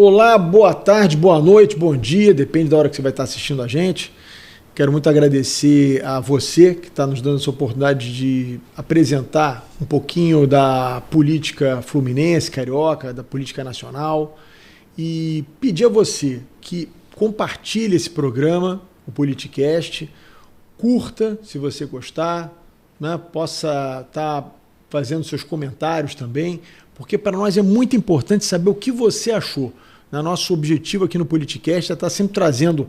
Olá, boa tarde, boa noite, bom dia, depende da hora que você vai estar assistindo a gente. Quero muito agradecer a você que está nos dando essa oportunidade de apresentar um pouquinho da política fluminense, carioca, da política nacional e pedir a você que compartilhe esse programa, o Politicast, curta se você gostar, né? Possa estar fazendo seus comentários também, porque para nós é muito importante saber o que você achou. Nosso objetivo aqui no Politicast é estar sempre trazendo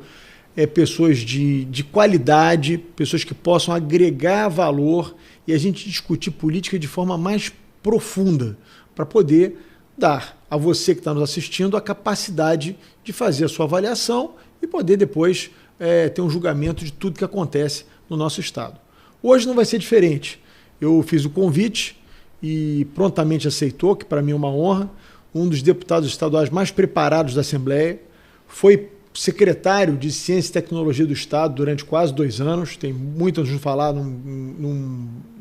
pessoas de qualidade, pessoas que possam agregar valor e a gente discutir política de forma mais profunda, para poder dar a você que está nos assistindo a capacidade de fazer a sua avaliação e poder depois ter um julgamento de tudo que acontece no nosso estado. Hoje não vai ser diferente. Eu fiz o convite e prontamente aceitou, que para mim é uma honra, um dos deputados estaduais mais preparados da Assembleia, foi secretário de Ciência e Tecnologia do Estado durante quase 2 anos, tem muito a nos falar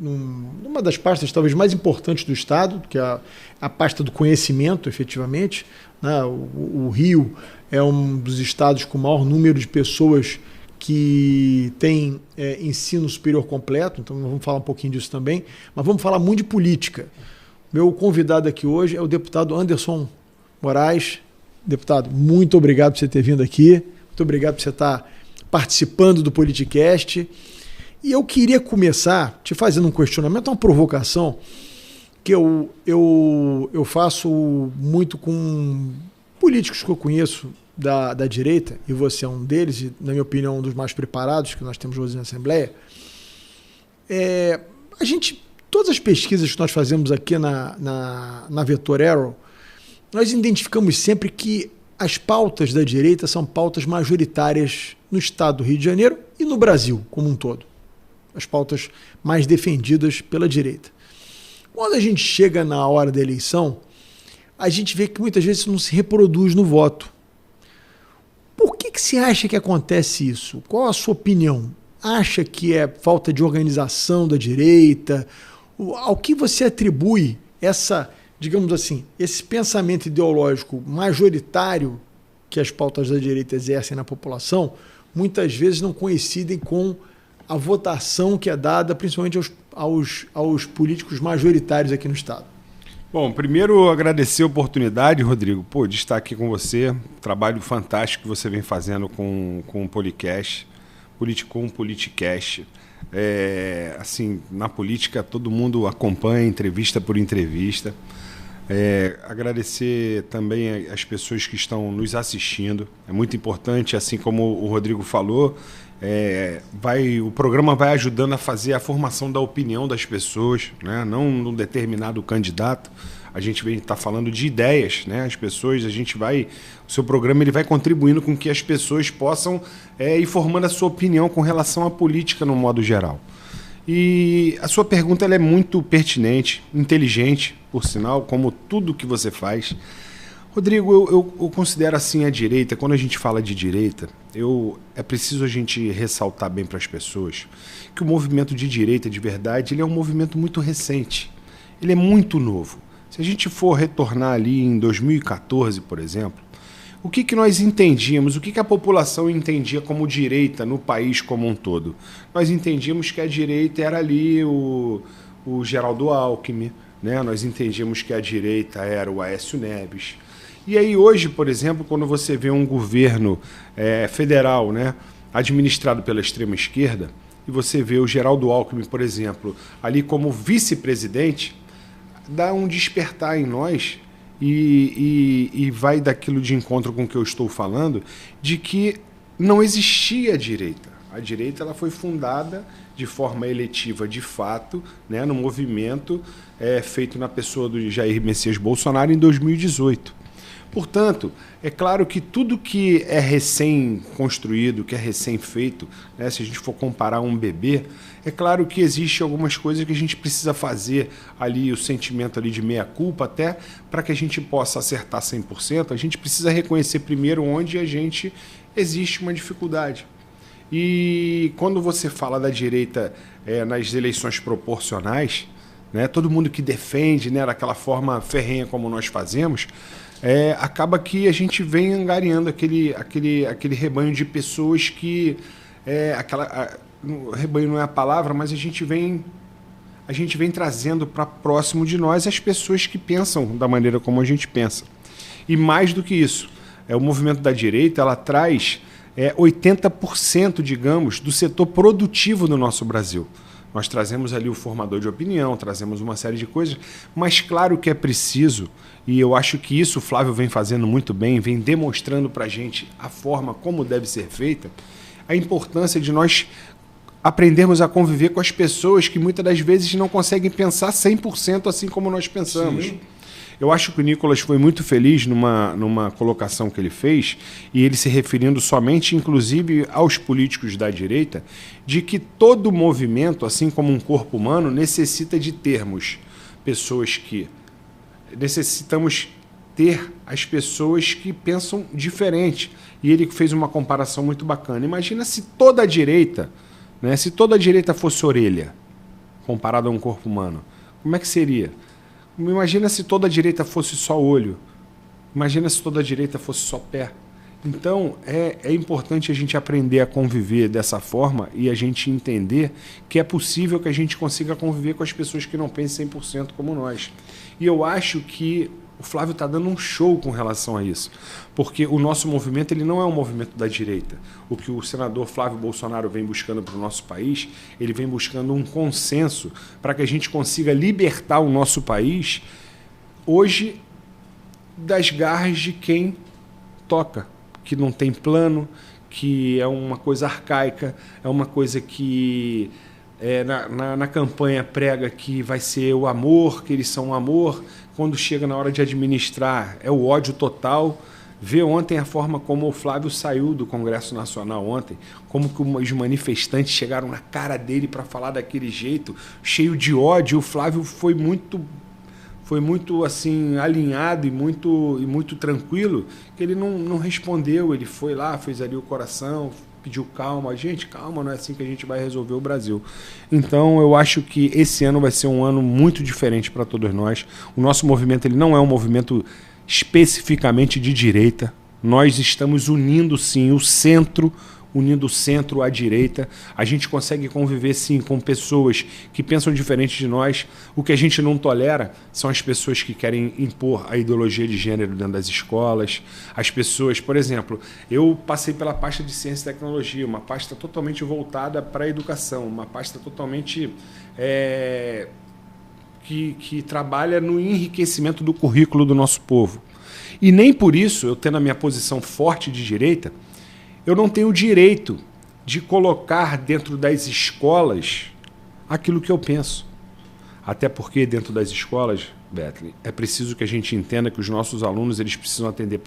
numa das pastas talvez mais importantes do Estado, que é a pasta do conhecimento, efetivamente. Né? O Rio é um dos estados com o maior número de pessoas que tem ensino superior completo, então vamos falar um pouquinho disso também, mas vamos falar muito de política. Meu convidado aqui hoje é o deputado Anderson Moraes. Deputado, muito obrigado por você ter vindo aqui, muito obrigado por você estar participando do Politicast. E eu queria começar te fazendo um questionamento, uma provocação, que eu faço muito com políticos que eu conheço da direita, e você é um deles, e na minha opinião um dos mais preparados que nós temos hoje na Assembleia. Todas as pesquisas que nós fazemos aqui na Vetor Arrow, nós identificamos sempre que as pautas da direita são pautas majoritárias no estado do Rio de Janeiro e no Brasil como um todo. As pautas mais defendidas pela direita. Quando a gente chega na hora da eleição, a gente vê que muitas vezes isso não se reproduz no voto. Por que você acha que acontece isso? Qual a sua opinião? Acha que é falta de organização da direita? Ao que você atribui digamos assim, esse pensamento ideológico majoritário que as pautas da direita exercem na população, muitas vezes não coincidem com a votação que é dada principalmente aos políticos majoritários aqui no estado? Bom, primeiro agradecer a oportunidade, Rodrigo, de estar aqui com você, trabalho fantástico que você vem fazendo com o Politicast, Politicast. Assim, na política todo mundo acompanha entrevista por entrevista. Agradecer também as pessoas que estão nos assistindo. É muito importante, assim como o Rodrigo falou, o programa vai ajudando a fazer a formação da opinião das pessoas, né? Não num determinado candidato. A gente está falando de ideias, né? As pessoas, o seu programa ele vai contribuindo com que as pessoas possam ir formando a sua opinião com relação à política no modo geral. E a sua pergunta ela é muito pertinente, inteligente, por sinal, como tudo que você faz. Rodrigo, eu considero assim a direita, quando a gente fala de direita, é preciso a gente ressaltar bem para as pessoas que o movimento de direita, de verdade, ele é um movimento muito recente, ele é muito novo. Se a gente for retornar ali em 2014, por exemplo, o que nós entendíamos, o que a população entendia como direita no país como um todo? Nós entendíamos que a direita era ali o Geraldo Alckmin, né? Nós entendíamos que a direita era o Aécio Neves. E aí hoje, por exemplo, quando você vê um governo federal, né, administrado pela extrema-esquerda, e você vê o Geraldo Alckmin, por exemplo, ali como vice-presidente, dá um despertar em nós e vai daquilo de encontro com o que eu estou falando, de que não existia direita. A direita ela foi fundada de forma eletiva, de fato, né, no movimento feito na pessoa do Jair Messias Bolsonaro em 2018. Portanto, é claro que tudo que é recém-construído, que é recém-feito, né, se a gente for comparar um bebê, é claro que existe algumas coisas que a gente precisa fazer ali, o sentimento ali de meia-culpa, até para que a gente possa acertar 100%, a gente precisa reconhecer primeiro onde existe uma dificuldade. E quando você fala da direita nas eleições proporcionais, né, todo mundo que defende, né, daquela forma ferrenha como nós fazemos, acaba que a gente vem angariando aquele rebanho de pessoas que... rebanho não é a palavra, mas a gente vem trazendo para próximo de nós as pessoas que pensam da maneira como a gente pensa. E mais do que isso, o movimento da direita, ela traz 80%, digamos, do setor produtivo do nosso Brasil. Nós trazemos ali o formador de opinião, trazemos uma série de coisas, mas claro que é preciso, e eu acho que isso o Flávio vem fazendo muito bem, vem demonstrando para a gente a forma como deve ser feita, a importância de nós aprendermos a conviver com as pessoas que muitas das vezes não conseguem pensar 100% assim como nós pensamos. Sim. Eu acho que o Nicolas foi muito feliz numa colocação que ele fez, e ele se referindo somente, inclusive, aos políticos da direita, de que todo movimento, assim como um corpo humano, necessita de termos pessoas que... Necessitamos ter as pessoas que pensam diferente. E ele fez uma comparação muito bacana. Imagina se toda a direita, né, se toda a direita fosse orelha, comparado a um corpo humano. Como é que seria? Imagina se toda a direita fosse só olho. Imagina se toda a direita fosse só pé. Então, é importante a gente aprender a conviver dessa forma e a gente entender que é possível que a gente consiga conviver com as pessoas que não pensem 100% como nós. E eu acho que o Flávio está dando um show com relação a isso, porque o nosso movimento ele não é um movimento da direita. O que o senador Flávio Bolsonaro vem buscando para o nosso país, ele vem buscando um consenso para que a gente consiga libertar o nosso país hoje das garras de quem toca, que não tem plano, que é uma coisa arcaica, é uma coisa que na campanha prega que vai ser o amor, que eles são o amor, quando chega na hora de administrar é o ódio total. Vê ontem a forma como o Flávio saiu do Congresso Nacional ontem, como que os manifestantes chegaram na cara dele para falar daquele jeito, cheio de ódio. O Flávio foi muito assim alinhado e muito tranquilo, que ele não respondeu. Ele foi lá, fez ali o coração, pediu calma. Gente, calma, não é assim que a gente vai resolver o Brasil. Então, eu acho que esse ano vai ser um ano muito diferente para todos nós. O nosso movimento ele não é um movimento especificamente de direita. Nós estamos unindo, sim, o centro à direita. A gente consegue conviver, sim, com pessoas que pensam diferente de nós. O que a gente não tolera são as pessoas que querem impor a ideologia de gênero dentro das escolas. As pessoas, por exemplo, eu passei pela pasta de Ciência e Tecnologia, uma pasta totalmente voltada para a educação, uma pasta totalmente que trabalha no enriquecimento do currículo do nosso povo. E nem por isso, eu tendo a minha posição forte de direita, eu não tenho o direito de colocar dentro das escolas aquilo que eu penso. Até porque dentro das escolas, Bethlen, é preciso que a gente entenda que os nossos alunos eles precisam aprender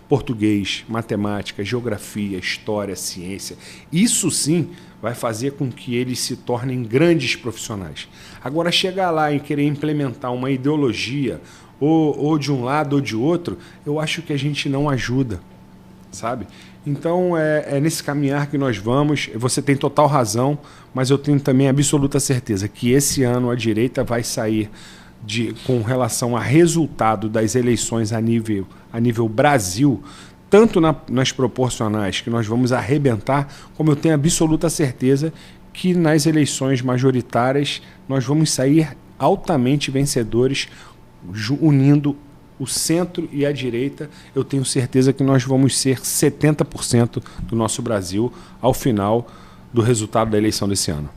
português, matemática, geografia, história, ciência. Isso sim vai fazer com que eles se tornem grandes profissionais. Agora, chegar lá e querer implementar uma ideologia ou de um lado ou de outro, eu acho que a gente não ajuda. Sabe? Então, é nesse caminhar que nós vamos. Você tem total razão, mas eu tenho também absoluta certeza que esse ano a direita vai sair com relação a resultado das eleições a nível Brasil, tanto nas proporcionais, que nós vamos arrebentar, como eu tenho absoluta certeza que nas eleições majoritárias nós vamos sair altamente vencedores, unindo o centro e a direita. Eu tenho certeza que nós vamos ser 70% do nosso Brasil ao final do resultado da eleição desse ano.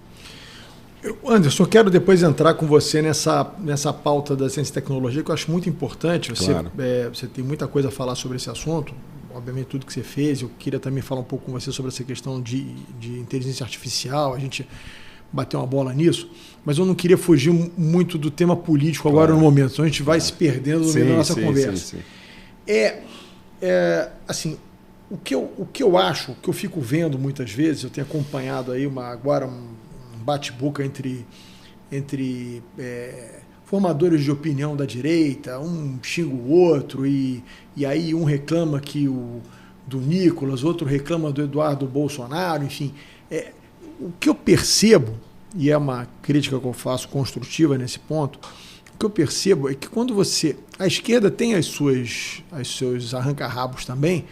Anderson, quero depois entrar com você nessa pauta da ciência e tecnologia, que eu acho muito importante. Claro. Você tem muita coisa a falar sobre esse assunto, obviamente tudo que você fez. Eu queria também falar um pouco com você sobre essa questão de inteligência artificial, a gente bater uma bola nisso, mas eu não queria fugir muito do tema político agora no momento, senão a gente vai se perdendo no meio da nossa conversa. Assim, o que eu acho, o que eu fico vendo muitas vezes, eu tenho acompanhado aí agora um bate-boca entre formadores de opinião da direita, um xinga o outro, e aí um reclama do Nicolas, outro reclama do Eduardo Bolsonaro, enfim. O que eu percebo, e é uma crítica que eu faço construtiva nesse ponto, o que eu percebo é que quando você... A esquerda tem os seus arranca-rabos também,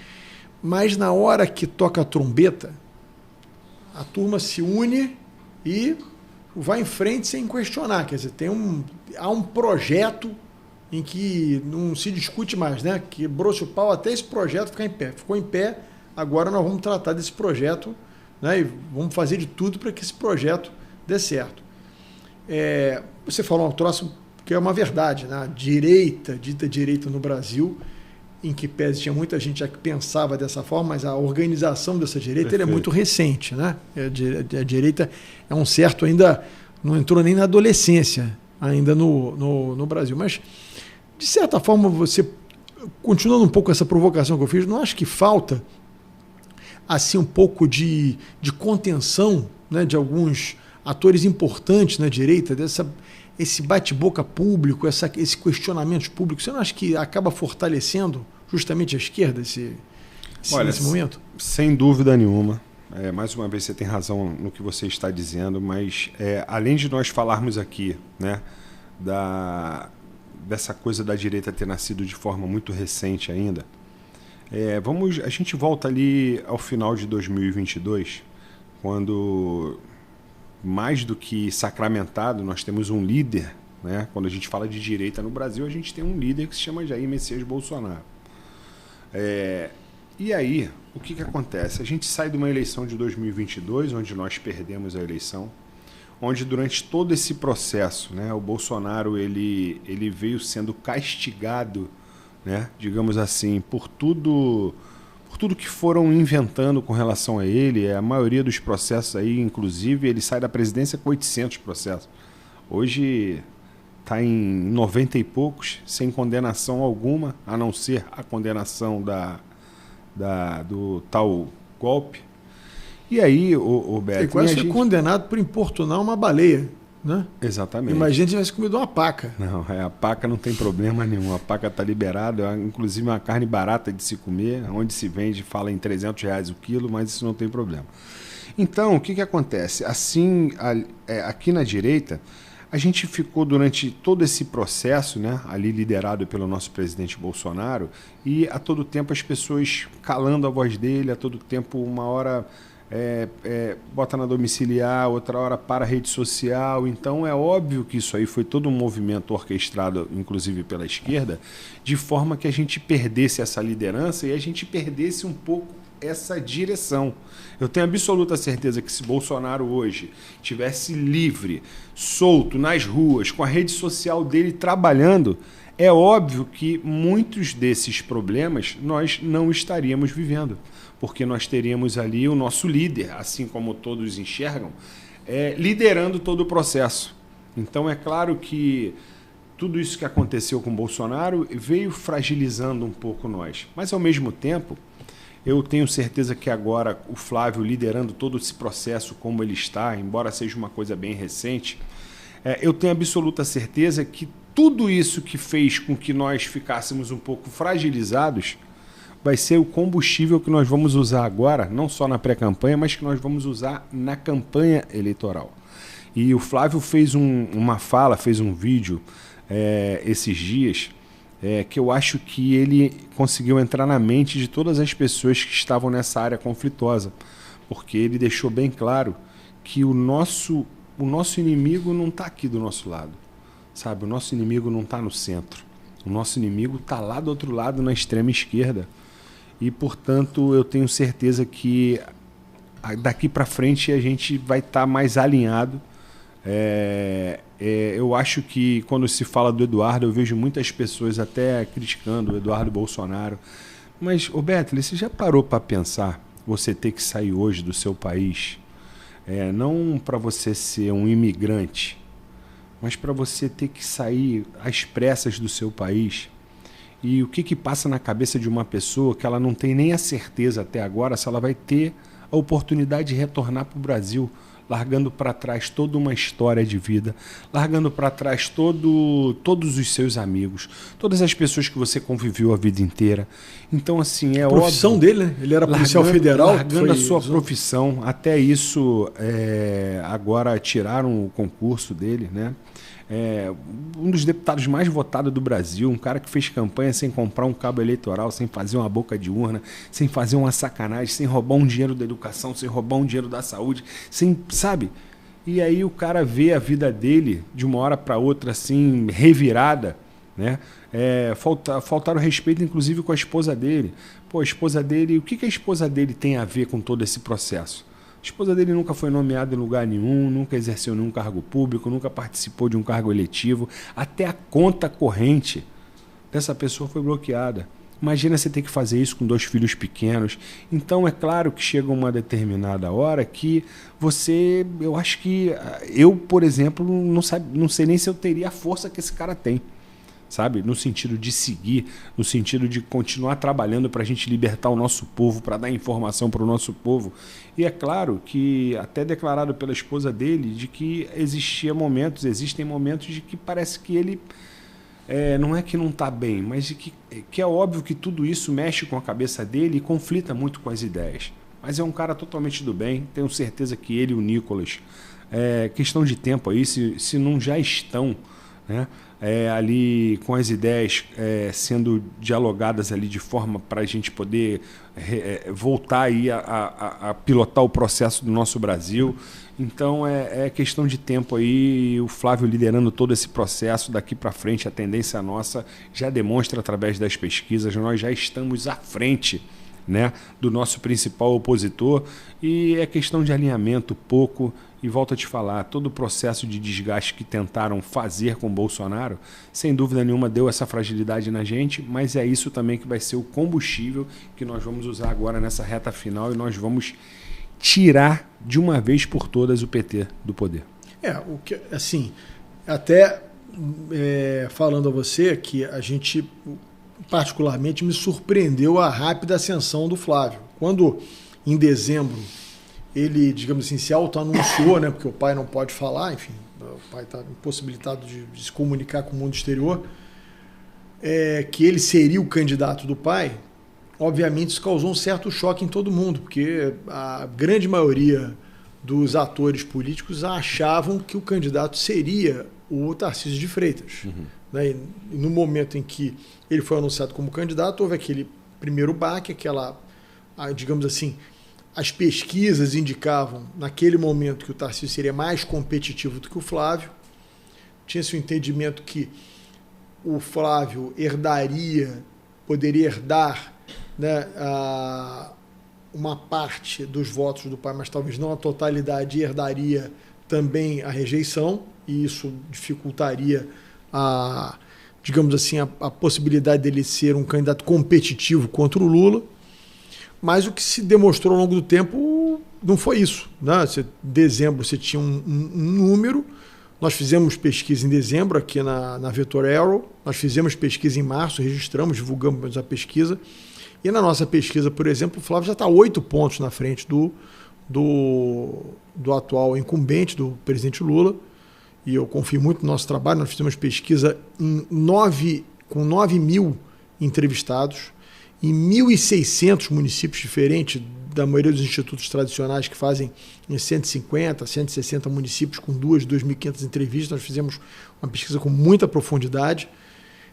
mas na hora que toca a trombeta, a turma se une e vai em frente sem questionar. Quer dizer, há um projeto em que não se discute mais, né? Quebrou-se o pau até esse projeto ficar em pé. Ficou em pé, agora nós vamos tratar desse projeto, né? E vamos fazer de tudo para que esse projeto dê certo. Você falou um troço que é uma verdade, né? Dita direita no Brasil, em que pese tinha muita gente já que pensava dessa forma, mas a organização dessa direita é muito recente, né? A direita é um certo ainda, não entrou nem na adolescência ainda no Brasil. Mas, de certa forma, você, continuando um pouco essa provocação que eu fiz, não acho que falta assim um pouco de contenção, né, de alguns atores importantes na direita, esse bate-boca público, esse questionamento público? Você não acha que acaba fortalecendo justamente a esquerda nesse momento? Sem dúvida nenhuma. Mais uma vez você tem razão no que você está dizendo, mas além de nós falarmos aqui, né, dessa coisa da direita ter nascido de forma muito recente ainda, a gente volta ali ao final de 2022, quando, mais do que sacramentado, nós temos um líder, né? Quando a gente fala de direita no Brasil, a gente tem um líder que se chama Jair Messias Bolsonaro. E aí, o que acontece? A gente sai de uma eleição de 2022, onde nós perdemos a eleição, onde durante todo esse processo, né, o Bolsonaro ele veio sendo castigado, né, digamos assim, por tudo que foram inventando com relação a ele. A maioria dos processos aí, inclusive, ele sai da presidência com 800 processos. Hoje está em 90 e poucos, sem condenação alguma, a não ser a condenação do tal golpe. E aí, o Beto... Ele quase foi condenado por importunar uma baleia, né? Exatamente. Imagina se tivesse comido uma paca. Não, a paca não tem problema nenhum. A paca está liberada, inclusive uma carne barata de se comer, onde se vende, fala em R$300 o quilo, mas isso não tem problema. Então, o que acontece? Assim, aqui na direita, a gente ficou durante todo esse processo, né, ali liderado pelo nosso presidente Bolsonaro, e a todo tempo as pessoas calando a voz dele, a todo tempo uma hora bota na domiciliar, outra hora para a rede social. Então é óbvio que isso aí foi todo um movimento orquestrado, inclusive pela esquerda, de forma que a gente perdesse essa liderança e a gente perdesse um pouco essa direção. Eu tenho absoluta certeza que se Bolsonaro hoje tivesse livre, solto, nas ruas, com a rede social dele trabalhando, é óbvio que muitos desses problemas nós não estaríamos vivendo, porque nós teríamos ali o nosso líder, assim como todos enxergam, liderando todo o processo. Então é claro que tudo isso que aconteceu com Bolsonaro veio fragilizando um pouco nós, mas ao mesmo tempo eu tenho certeza que agora o Flávio liderando todo esse processo como ele está, embora seja uma coisa bem recente, eu tenho absoluta certeza que tudo isso que fez com que nós ficássemos um pouco fragilizados vai ser o combustível que nós vamos usar agora, não só na pré-campanha, mas que nós vamos usar na campanha eleitoral. E o Flávio fez uma fala, fez um vídeo esses dias, que eu acho que ele conseguiu entrar na mente de todas as pessoas que estavam nessa área conflituosa, porque ele deixou bem claro que o nosso inimigo não está aqui do nosso lado, sabe? O nosso inimigo não está no centro, o nosso inimigo está lá do outro lado, na extrema esquerda, e, portanto, eu tenho certeza que daqui para frente a gente vai estar mais alinhado. Eu acho que quando se fala do Eduardo, eu vejo muitas pessoas até criticando o Eduardo Bolsonaro. Mas, Beto, você já parou para pensar você ter que sair hoje do seu país? Não para você ser um imigrante, mas para você ter que sair às pressas do seu país. E o que passa na cabeça de uma pessoa que ela não tem nem a certeza até agora se ela vai ter a oportunidade de retornar para o Brasil, largando para trás toda uma história de vida, largando para trás todos os seus amigos, todas as pessoas que você conviveu a vida inteira. Então, assim, a profissão óbvio, dele, né? Ele era policial federal. Largando a sua profissão, até isso, agora tiraram o concurso dele, né? um dos deputados mais votados do Brasil, um cara que fez campanha sem comprar um cabo eleitoral, sem fazer uma boca de urna, sem fazer uma sacanagem, sem roubar um dinheiro da educação, sem roubar um dinheiro da saúde, sem, sabe? E aí o cara vê a vida dele de uma hora para outra assim, revirada, né? Faltaram respeito inclusive com a esposa dele. Pô, a esposa dele, o que a esposa dele tem a ver com todo esse processo? A esposa dele nunca foi nomeada em lugar nenhum, nunca exerceu nenhum cargo público, nunca participou de um cargo eletivo. Até a conta corrente dessa pessoa foi bloqueada. Imagina você ter que fazer isso com 2 filhos pequenos. Então, é claro que chega uma determinada hora que você... Eu acho que... Eu, por exemplo, não sei nem se eu teria a força que esse cara tem. Sabe? No sentido de seguir, no sentido de continuar trabalhando para a gente libertar o nosso povo, para dar informação para o nosso povo. E é claro que, até declarado pela esposa dele, de que existem momentos de que parece que ele, não é que não está bem, mas de que é óbvio que tudo isso mexe com a cabeça dele e conflita muito com as ideias. Mas é um cara totalmente do bem, tenho certeza que ele e o Nicolas, questão de tempo aí, se não já estão, né? Ali com as ideias sendo dialogadas ali de forma para a gente poder voltar aí a pilotar o processo do nosso Brasil. Então é questão de tempo aí, o Flávio liderando todo esse processo daqui para frente. A tendência nossa já demonstra através das pesquisas, nós já estamos à frente, né, do nosso principal opositor, e é questão de alinhamento pouco. E volto a te falar, todo o processo de desgaste que tentaram fazer com o Bolsonaro, sem dúvida nenhuma deu essa fragilidade na gente, mas é isso também que vai ser o combustível que nós vamos usar agora nessa reta final, e nós vamos tirar de uma vez por todas o PT do poder. O que, assim, até falando a você que a gente, particularmente, me surpreendeu a rápida ascensão do Flávio. Quando, em dezembro, ele, digamos assim, se auto-anunciou, né, porque o pai não pode falar, enfim, o pai está impossibilitado de se comunicar com o mundo exterior, que ele seria o candidato do pai. Obviamente isso causou um certo choque em todo mundo, porque a grande maioria dos atores políticos achavam que o candidato seria o Tarcísio de Freitas. Uhum. Né? E no momento em que ele foi anunciado como candidato, houve aquele primeiro baque, digamos assim, as pesquisas indicavam, naquele momento, que o Tarcísio seria mais competitivo do que o Flávio. Tinha-se o entendimento que o Flávio poderia herdar, né, uma parte dos votos do pai, mas talvez não a totalidade, e herdaria também a rejeição, e isso dificultaria digamos assim, a possibilidade dele ser um candidato competitivo contra o Lula. Mas o que se demonstrou ao longo do tempo não foi isso. Né? Em dezembro você tinha um número. Nós fizemos pesquisa em dezembro aqui na Vetor Arrow. Nós fizemos pesquisa em março, registramos, divulgamos a pesquisa. E na nossa pesquisa, por exemplo, o Flávio já está 8 pontos na frente do atual incumbente, do presidente Lula. E eu confio muito no nosso trabalho. Nós fizemos pesquisa com 9 mil entrevistados, em 1.600 municípios diferentes, da maioria dos institutos tradicionais que fazem em 150, 160 municípios, com 2.500 entrevistas. Nós fizemos uma pesquisa com muita profundidade.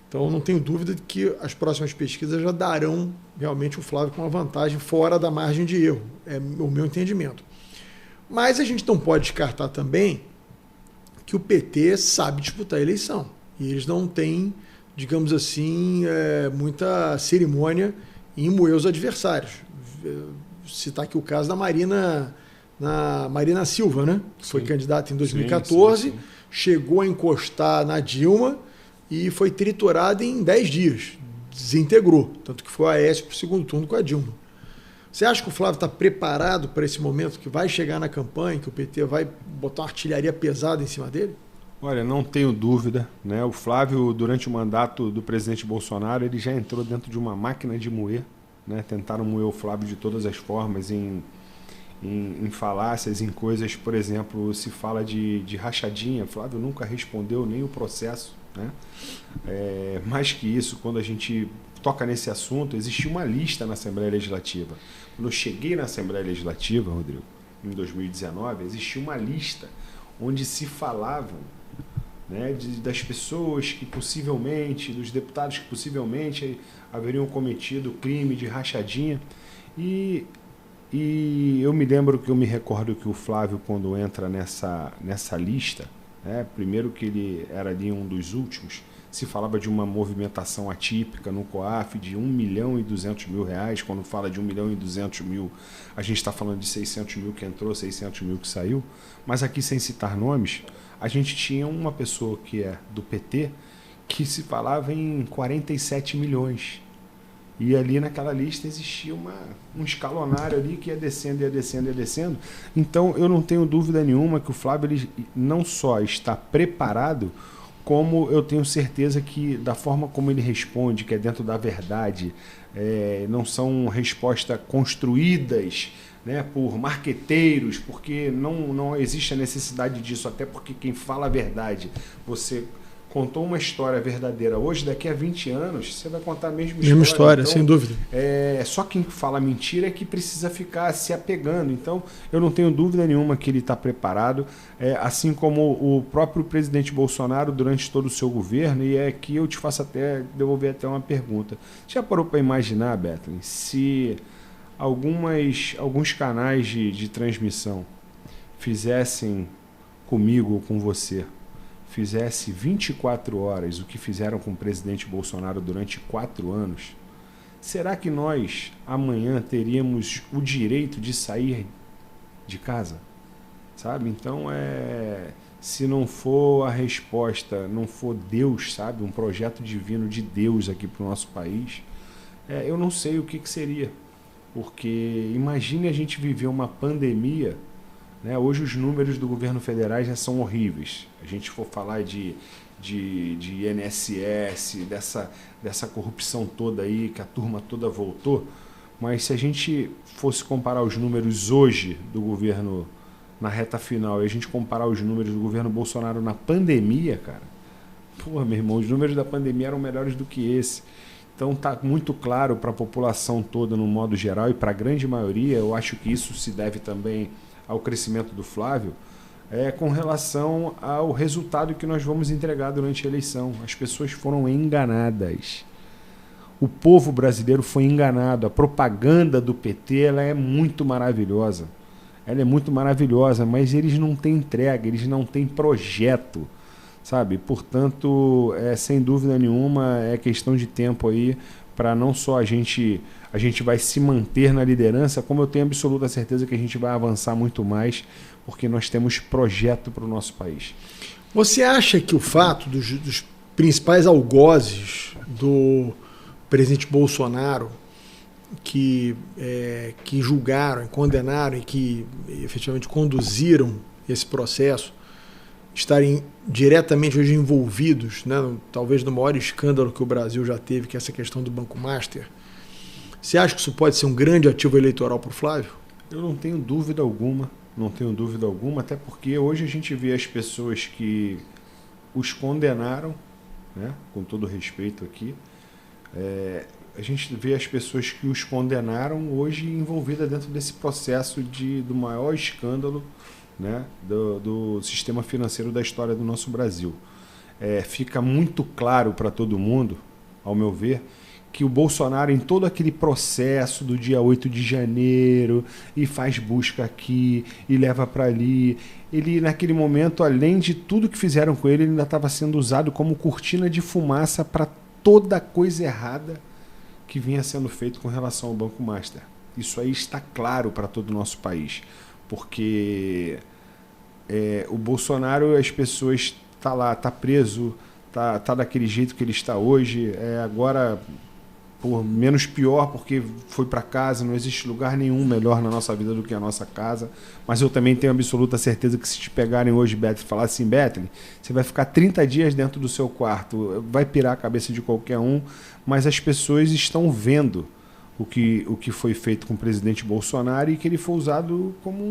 Então, eu não tenho dúvida de que as próximas pesquisas já darão realmente o Flávio com uma vantagem fora da margem de erro. É o meu entendimento. Mas a gente não pode descartar também que o PT sabe disputar a eleição. E eles não têm, digamos assim, muita cerimônia em moer os adversários. Citar aqui o caso da Marina Silva, né? Foi candidata em 2014, sim. Chegou a encostar na Dilma e foi triturada em 10 dias. Desintegrou. Tanto que foi a Aécio para o segundo turno com a Dilma. Você acha que o Flávio está preparado para esse momento, que vai chegar na campanha, que o PT vai botar uma artilharia pesada em cima dele? Olha, não tenho dúvida, né? O Flávio, durante o mandato do presidente Bolsonaro, ele já entrou dentro de uma máquina de moer, né? Tentaram moer o Flávio de todas as formas, em falácias, em coisas, por exemplo, se fala de rachadinha. O Flávio nunca respondeu nem o processo, né? Mais que isso, quando a gente toca nesse assunto, existia uma lista na Assembleia Legislativa. Quando eu cheguei na Assembleia Legislativa, Rodrigo, em 2019, existia uma lista onde se falavam né, das pessoas que possivelmente, dos deputados que possivelmente haveriam cometido crime de rachadinha. E eu me recordo que o Flávio, quando entra nessa lista, né, primeiro que ele era ali um dos últimos, se falava de uma movimentação atípica no COAF de R$1.200.000. Quando fala de R$1.200.000, a gente está falando de 600 mil que entrou, 600 mil que saiu. Mas aqui, sem citar nomes, a gente tinha uma pessoa que é do PT que se falava em 47 milhões. E ali naquela lista existia um escalonário ali que ia descendo, ia descendo, ia descendo. Então eu não tenho dúvida nenhuma que o Flávio ele não só está preparado, como eu tenho certeza que da forma como ele responde, que é dentro da verdade, não são respostas construídas, né, por marqueteiros, porque não existe a necessidade disso, até porque quem fala a verdade, você contou uma história verdadeira hoje, daqui a 20 anos, você vai contar a mesma história. Mesma história, então, sem dúvida. Só quem fala mentira é que precisa ficar se apegando. Então, eu não tenho dúvida nenhuma que ele está preparado, assim como o próprio presidente Bolsonaro durante todo o seu governo, e aqui eu te faço devolver até uma pergunta. Já parou para imaginar, Bethlen, se alguns canais de transmissão fizessem comigo ou com você, fizesse 24 horas o que fizeram com o presidente Bolsonaro durante 4 anos, será que nós amanhã teríamos o direito de sair de casa? Sabe? Então, se não for a resposta, não for Deus, sabe? Um projeto divino de Deus aqui para o nosso país, eu não sei o que seria. Porque imagine a gente viver uma pandemia, né? Hoje os números do governo federal já são horríveis. A gente for falar de INSS, dessa corrupção toda aí, que a turma toda voltou, mas se a gente fosse comparar os números hoje do governo na reta final e a gente comparar os números do governo Bolsonaro na pandemia, cara, pô, meu irmão, os números da pandemia eram melhores do que esse. Então está muito claro para a população toda no modo geral e para a grande maioria, eu acho que isso se deve também ao crescimento do Flávio, com relação ao resultado que nós vamos entregar durante a eleição. As pessoas foram enganadas. O povo brasileiro foi enganado. A propaganda do PT ela é muito maravilhosa. Ela é muito maravilhosa, mas eles não têm entrega, eles não têm projeto, sabe? Portanto, sem dúvida nenhuma, é questão de tempo aí para não só a gente vai se manter na liderança, como eu tenho absoluta certeza que a gente vai avançar muito mais, porque nós temos projeto para o nosso país. Você acha que o fato dos principais algozes do presidente Bolsonaro, que julgaram, condenaram e que efetivamente conduziram esse processo, estarem diretamente hoje envolvidos, né, talvez no maior escândalo que o Brasil já teve, que é essa questão do Banco Master, você acha que isso pode ser um grande ativo eleitoral para o Flávio? Eu não tenho dúvida alguma, até porque hoje a gente vê as pessoas que os condenaram, né, com todo respeito aqui, a gente vê as pessoas que os condenaram hoje envolvidas dentro desse processo do maior escândalo, né, do sistema financeiro da história do nosso Brasil. Fica muito claro para todo mundo, ao meu ver, que o Bolsonaro, em todo aquele processo do dia 8 de janeiro, e faz busca aqui, e leva para ali, ele, naquele momento, além de tudo que fizeram com ele ainda estava sendo usado como cortina de fumaça para toda coisa errada que vinha sendo feito com relação ao Banco Master. Isso aí está claro para todo o nosso país, porque o Bolsonaro, as pessoas tá lá, tá preso, tá daquele jeito que ele está hoje, agora por menos pior, porque foi para casa, não existe lugar nenhum melhor na nossa vida do que a nossa casa, mas eu também tenho absoluta certeza que se te pegarem hoje, Bethlen, e falar assim, Bethlen, você vai ficar 30 dias dentro do seu quarto, vai pirar a cabeça de qualquer um, mas as pessoas estão vendo o que foi feito com o presidente Bolsonaro e que ele foi usado como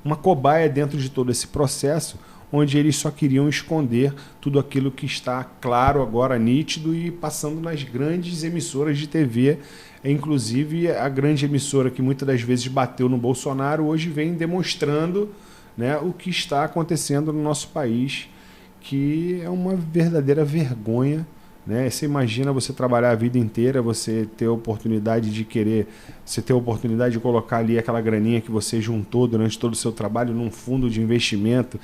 uma cobaia dentro de todo esse processo, onde eles só queriam esconder tudo aquilo que está claro agora, nítido, e passando nas grandes emissoras de TV. Inclusive, a grande emissora que muitas das vezes bateu no Bolsonaro, hoje vem demonstrando né, o que está acontecendo no nosso país, que é uma verdadeira vergonha. Né? Você imagina você trabalhar a vida inteira, você ter a oportunidade de você ter a oportunidade de colocar ali aquela graninha que você juntou durante todo o seu trabalho num fundo de investimento,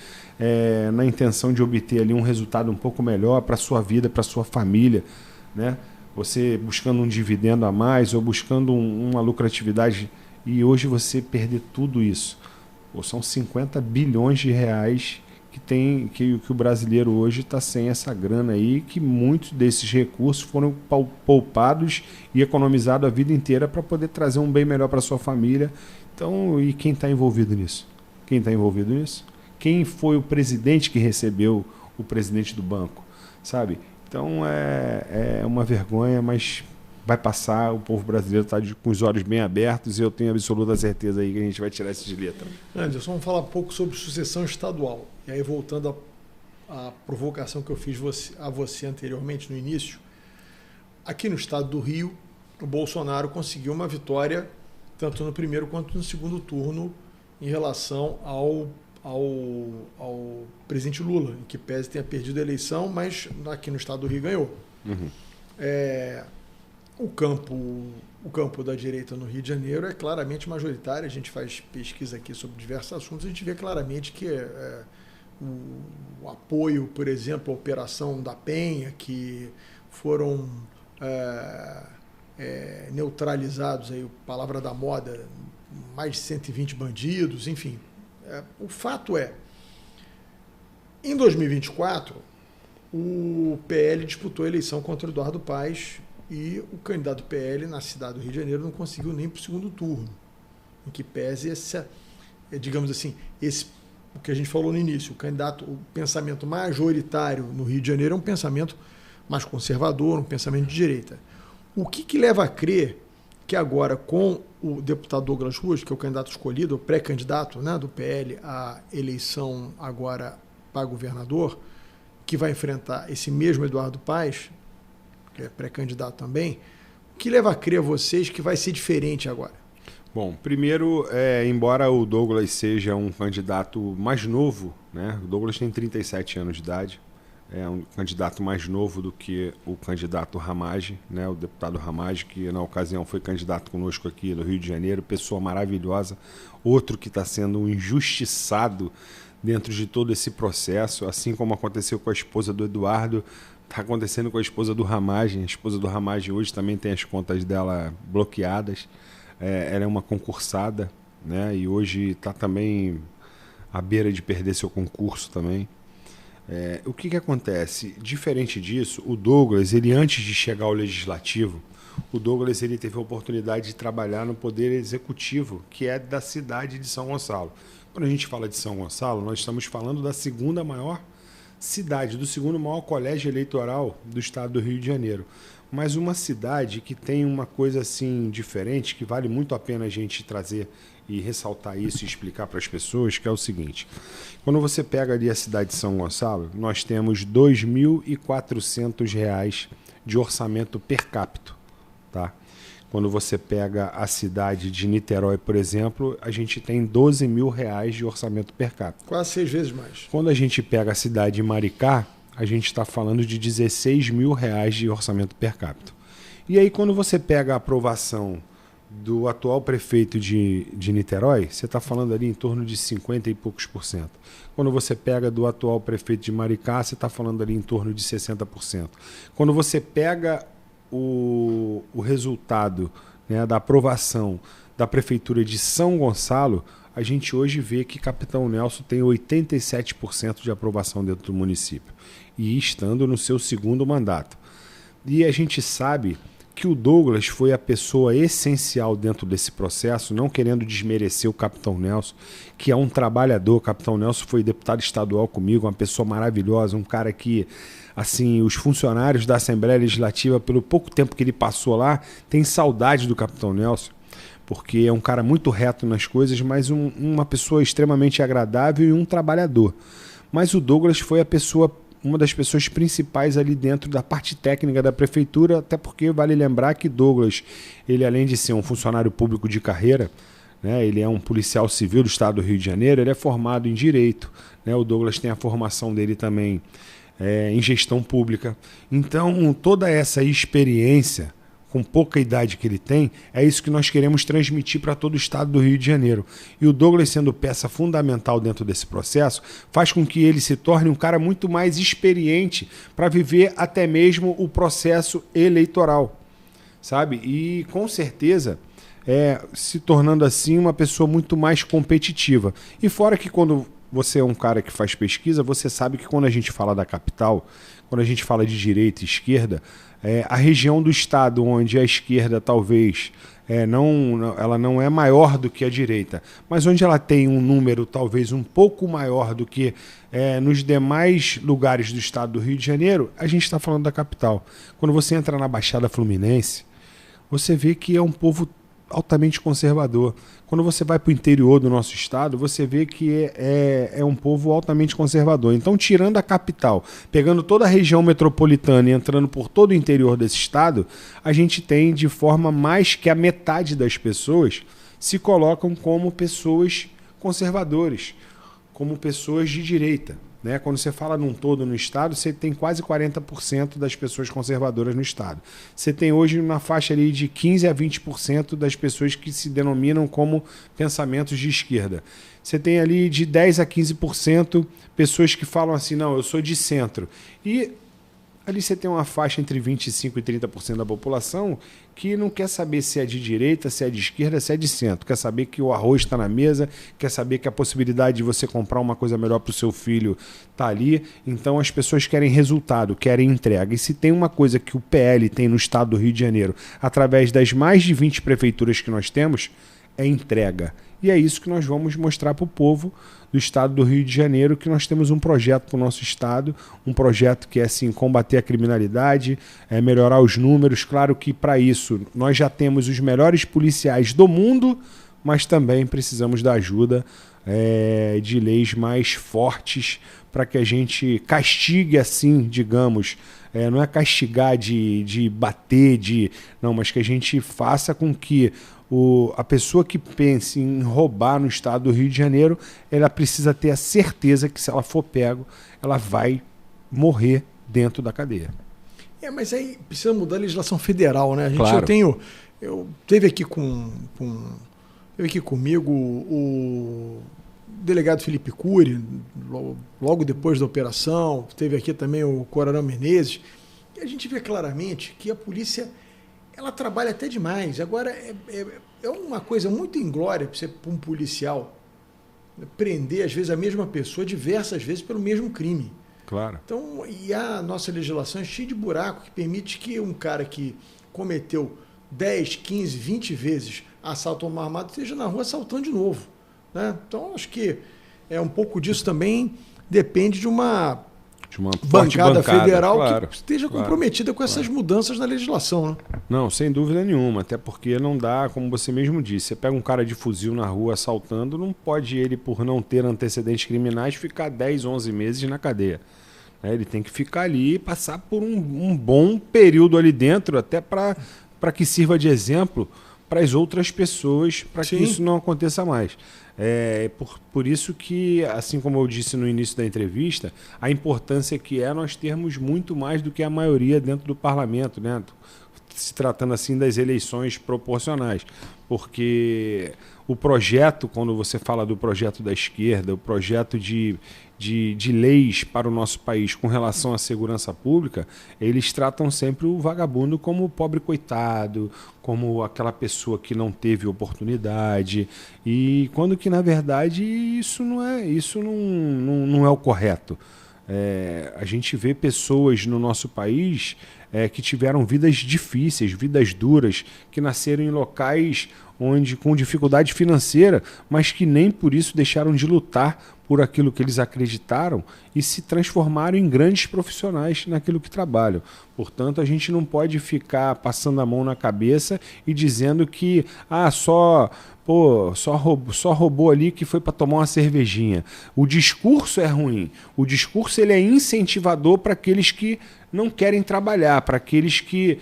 na intenção de obter ali um resultado um pouco melhor para a sua vida, para a sua família, né? Você buscando um dividendo a mais ou buscando uma lucratividade, e hoje você perder tudo isso. Pô, são 50 bilhões de reais que o brasileiro hoje está sem essa grana aí, que muitos desses recursos foram poupados e economizados a vida inteira para poder trazer um bem melhor para sua família. Então, e quem está envolvido nisso? Quem está envolvido nisso? Quem foi o presidente que recebeu o presidente do banco? Sabe? Então, é uma vergonha, mas vai passar, o povo brasileiro está com os olhos bem abertos e eu tenho absoluta certeza aí que a gente vai tirar isso de letra. Anderson, vamos falar um pouco sobre sucessão estadual. E aí, voltando à provocação que eu fiz a você anteriormente, no início, aqui no estado do Rio, o Bolsonaro conseguiu uma vitória tanto no primeiro quanto no segundo turno em relação ao presidente Lula, em que pese tenha perdido a eleição, mas aqui no estado do Rio ganhou. Uhum. O campo da direita no Rio de Janeiro é claramente majoritário. A gente faz pesquisa aqui sobre diversos assuntos, a gente vê claramente que o apoio, por exemplo, à Operação da Penha, que foram neutralizados, aí, palavra da moda, mais de 120 bandidos, enfim. O fato é, em 2024, o PL disputou a eleição contra o Eduardo Paes, e o candidato do PL na cidade do Rio de Janeiro não conseguiu nem para o segundo turno, em que pese digamos assim, o que a gente falou no início, o pensamento majoritário no Rio de Janeiro é um pensamento mais conservador, um pensamento de direita. O que leva a crer que agora, com o deputado Douglas Ruas, que é o candidato escolhido, o pré-candidato, né, do PL à eleição agora para governador, que vai enfrentar esse mesmo Eduardo Paes, que é pré-candidato também, o que leva a crer a vocês que vai ser diferente agora? Bom, primeiro, embora o Douglas seja um candidato mais novo, né? O Douglas tem 37 anos de idade, é um candidato mais novo do que o candidato Ramage, né? O deputado Ramage, que na ocasião foi candidato conosco aqui no Rio de Janeiro, pessoa maravilhosa, outro que está sendo um injustiçado dentro de todo esse processo, assim como aconteceu com a esposa do Eduardo, está acontecendo com a esposa do Ramage. A esposa do Ramage hoje também tem as contas dela bloqueadas. Ela é uma concursada, né? E hoje está também à beira de perder seu concurso também. O que acontece? Diferente disso, o Douglas, ele antes de chegar ao Legislativo, o Douglas ele teve a oportunidade de trabalhar no Poder Executivo, que é da cidade de São Gonçalo. Quando a gente fala de São Gonçalo, nós estamos falando da segunda maior cidade, do segundo maior colégio eleitoral do estado do Rio de Janeiro. Mas uma cidade que tem uma coisa assim diferente, que vale muito a pena a gente trazer e ressaltar isso e explicar para as pessoas, que é o seguinte: quando você pega ali a cidade de São Gonçalo, nós temos R$ 2.400 de orçamento per capita, tá? Quando você pega a cidade de Niterói, por exemplo, a gente tem R$ 12.000 de orçamento per capita. Quase 6 vezes mais. Quando a gente pega a cidade de Maricá, a gente está falando de R$ 16.000 de orçamento per capita. E aí, quando você pega a aprovação do atual prefeito de Niterói, você está falando ali em torno de 50 e poucos %. Quando você pega do atual prefeito de Maricá, você está falando ali em torno de 60%. Quando você pega o resultado, né, da aprovação da prefeitura de São Gonçalo, a gente hoje vê que Capitão Nelson tem 87% de aprovação dentro do município, e estando no seu segundo mandato. E a gente sabe que o Douglas foi a pessoa essencial dentro desse processo, não querendo desmerecer o Capitão Nelson, que é um trabalhador. O Capitão Nelson foi deputado estadual comigo, uma pessoa maravilhosa, um cara que, assim, os funcionários da Assembleia Legislativa, pelo pouco tempo que ele passou lá, tem saudade do Capitão Nelson, porque é um cara muito reto nas coisas, mas uma pessoa extremamente agradável e um trabalhador. Mas o Douglas foi uma das pessoas principais ali dentro da parte técnica da prefeitura, até porque vale lembrar que Douglas, ele além de ser um funcionário público de carreira, né? Ele é um policial civil do estado do Rio de Janeiro, ele é formado em Direito, né? O Douglas tem a formação dele também em Gestão Pública. Então, toda essa experiência, com pouca idade que ele tem, é isso que nós queremos transmitir para todo o estado do Rio de Janeiro. E o Douglas, sendo peça fundamental dentro desse processo, faz com que ele se torne um cara muito mais experiente para viver até mesmo o processo eleitoral, sabe? E, com certeza, se tornando assim uma pessoa muito mais competitiva. E fora que quando você é um cara que faz pesquisa, você sabe que quando a gente fala da capital, quando a gente fala de direita e esquerda, a região do estado onde a esquerda talvez ela não é maior do que a direita, mas onde ela tem um número talvez um pouco maior do que nos demais lugares do estado do Rio de Janeiro, a gente está falando da capital. Quando você entra na Baixada Fluminense, você vê que é um povo altamente conservador. Quando você vai para o interior do nosso estado, você vê que é um povo altamente conservador. Então, tirando a capital, pegando toda a região metropolitana e entrando por todo o interior desse estado, a gente tem de forma mais que a metade das pessoas se colocam como pessoas conservadoras, como pessoas de direita. Né? Quando você fala num todo no estado, você tem quase 40% das pessoas conservadoras no estado. Você tem hoje uma faixa ali de 15% a 20% das pessoas que se denominam como pensamentos de esquerda. Você tem ali de 10% a 15% pessoas que falam assim, não, eu sou de centro. E ali você tem uma faixa entre 25% e 30% da população que não quer saber se é de direita, se é de esquerda, se é de centro. Quer saber que o arroz está na mesa, quer saber que a possibilidade de você comprar uma coisa melhor para o seu filho está ali. Então as pessoas querem resultado, querem entrega. E se tem uma coisa que o PL tem no estado do Rio de Janeiro, através das mais de 20 prefeituras que nós temos, é entrega. E é isso que nós vamos mostrar para o povo do estado do Rio de Janeiro, que nós temos um projeto para o nosso estado, um projeto que é assim, combater a criminalidade, melhorar os números. Claro que para isso nós já temos os melhores policiais do mundo, mas também precisamos da ajuda de leis mais fortes para que a gente castigue assim, digamos, não é castigar de bater, não, mas que a gente faça com que a pessoa que pense em roubar no estado do Rio de Janeiro, ela precisa ter a certeza que se ela for pego, ela vai morrer dentro da cadeia. Mas aí precisa mudar a legislação federal, né? Claro. Teve aqui comigo o delegado Felipe Cury, logo depois da operação, teve aqui também o Coronel Menezes, e a gente vê claramente que a polícia ela trabalha até demais. Agora, é uma coisa muito inglória para um policial prender, às vezes, a mesma pessoa diversas vezes pelo mesmo crime. Claro. Então, e a nossa legislação é cheia de buraco que permite que um cara que cometeu 10, 15, 20 vezes assalto a uma armada esteja na rua assaltando de novo. Né? Então, acho que um pouco disso também depende de uma bancada federal, claro, que esteja comprometida com essas mudanças na legislação. Né? Não, sem dúvida nenhuma, até porque não dá, como você mesmo disse, você pega um cara de fuzil na rua assaltando, não pode ele, por não ter antecedentes criminais, ficar 10, 11 meses na cadeia. Ele tem que ficar ali e passar por um bom período ali dentro, até para que sirva de exemplo para as outras pessoas, para que isso não aconteça mais. Por isso que, assim como eu disse no início da entrevista, a importância que nós termos muito mais do que a maioria dentro do parlamento, né? Se tratando assim das eleições proporcionais. Porque o projeto, quando você fala do projeto da esquerda, o projeto de leis para o nosso país com relação à segurança pública, eles tratam sempre o vagabundo como o pobre coitado, como aquela pessoa que não teve oportunidade, e quando que, na verdade, isso não é o correto. A gente vê pessoas no nosso país que tiveram vidas difíceis, vidas duras, que nasceram em locais com dificuldade financeira, mas que nem por isso deixaram de lutar por aquilo que eles acreditaram e se transformaram em grandes profissionais naquilo que trabalham. Portanto, a gente não pode ficar passando a mão na cabeça e dizendo que só roubou ali que foi para tomar uma cervejinha. O discurso é ruim. O discurso ele é incentivador para aqueles que não querem trabalhar, para aqueles que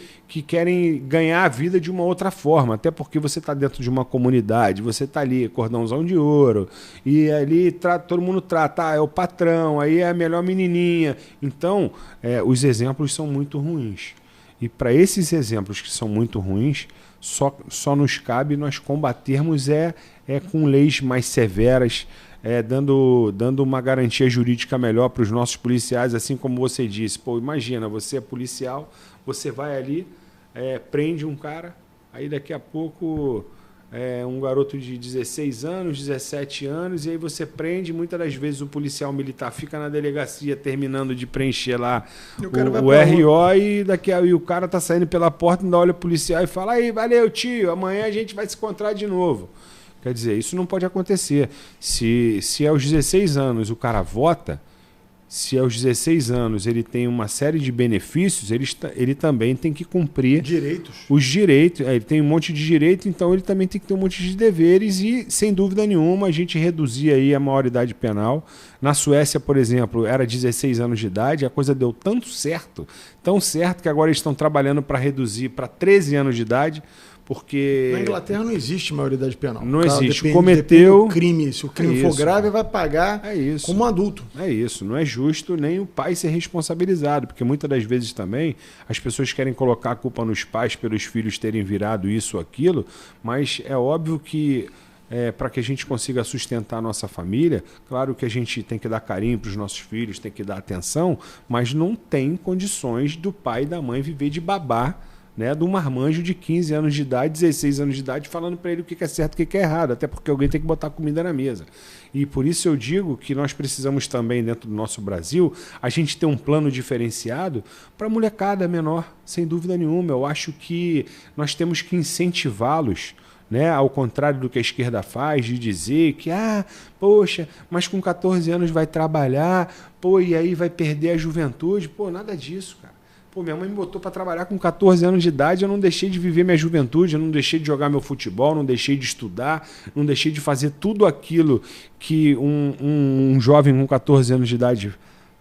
querem ganhar a vida de uma outra forma, até porque você está dentro de uma comunidade, você está ali, cordãozão de ouro, e ali todo mundo trata, é o patrão, aí é a melhor menininha. Então, os exemplos são muito ruins. E para esses exemplos que são muito ruins, só nos cabe nós combatermos com leis mais severas, dando uma garantia jurídica melhor para os nossos policiais, assim como você disse. Pô, imagina, você é policial, você vai ali, prende um cara, aí daqui a pouco um garoto de 16 anos, 17 anos, e aí você prende, muitas das vezes o policial militar fica na delegacia terminando de preencher lá o RO e o cara tá saindo pela porta, ainda olha o policial e fala: aí, valeu tio, amanhã a gente vai se encontrar de novo. Quer dizer, isso não pode acontecer. Se aos 16 anos o cara vota, se aos 16 anos ele tem uma série de benefícios, ele também tem que cumprir os direitos. Ele tem um monte de direito, então ele também tem que ter um monte de deveres e, sem dúvida nenhuma, a gente reduzia aí a maioridade penal. Na Suécia, por exemplo, era 16 anos de idade, a coisa deu tão certo que agora eles estão trabalhando para reduzir para 13 anos de idade, porque... Na Inglaterra não existe maioridade penal. Não existe. Cometeu... do crime. Se o crime for grave, vai pagar como adulto. É isso. Não é justo nem o pai ser responsabilizado, porque muitas das vezes também as pessoas querem colocar a culpa nos pais pelos filhos terem virado isso ou aquilo, mas é óbvio que para que a gente consiga sustentar a nossa família, claro que a gente tem que dar carinho para os nossos filhos, tem que dar atenção, mas não tem condições do pai e da mãe viver de babá, de um marmanjo de 15 anos de idade, 16 anos de idade, falando para ele o que é certo e o que é errado, até porque alguém tem que botar comida na mesa. E por isso eu digo que nós precisamos também, dentro do nosso Brasil, a gente ter um plano diferenciado para a molecada menor, sem dúvida nenhuma. Eu acho que nós temos que incentivá-los, ao contrário do que a esquerda faz, de dizer que, poxa, mas com 14 anos vai trabalhar, e aí vai perder a juventude. Nada disso, cara. Minha mãe me botou para trabalhar com 14 anos de idade, eu não deixei de viver minha juventude, eu não deixei de jogar meu futebol, não deixei de estudar, não deixei de fazer tudo aquilo que um jovem com 14 anos de idade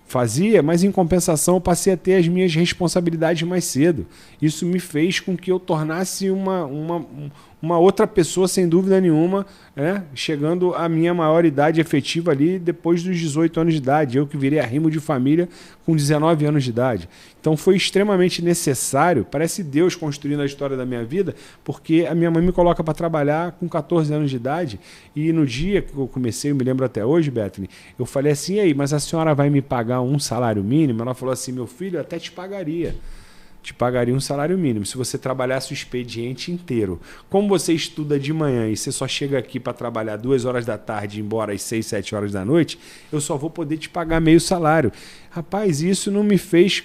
fazia, mas em compensação eu passei a ter as minhas responsabilidades mais cedo. Isso me fez com que eu tornasse uma outra pessoa, sem dúvida nenhuma, chegando à minha maioridade efetiva ali depois dos 18 anos de idade. Eu que virei arrimo de família com 19 anos de idade. Então foi extremamente necessário, parece Deus construindo a história da minha vida, porque a minha mãe me coloca para trabalhar com 14 anos de idade, e no dia que eu comecei, eu me lembro até hoje, Bethany, eu falei assim: e aí, mas a senhora vai me pagar um salário mínimo? Ela falou assim: meu filho, eu até te pagaria um salário mínimo se você trabalhasse o expediente inteiro. Como você estuda de manhã e você só chega aqui para trabalhar 2 horas da tarde e ir embora às 6, 7 horas da noite, eu só vou poder te pagar meio salário. Rapaz, isso não me fez...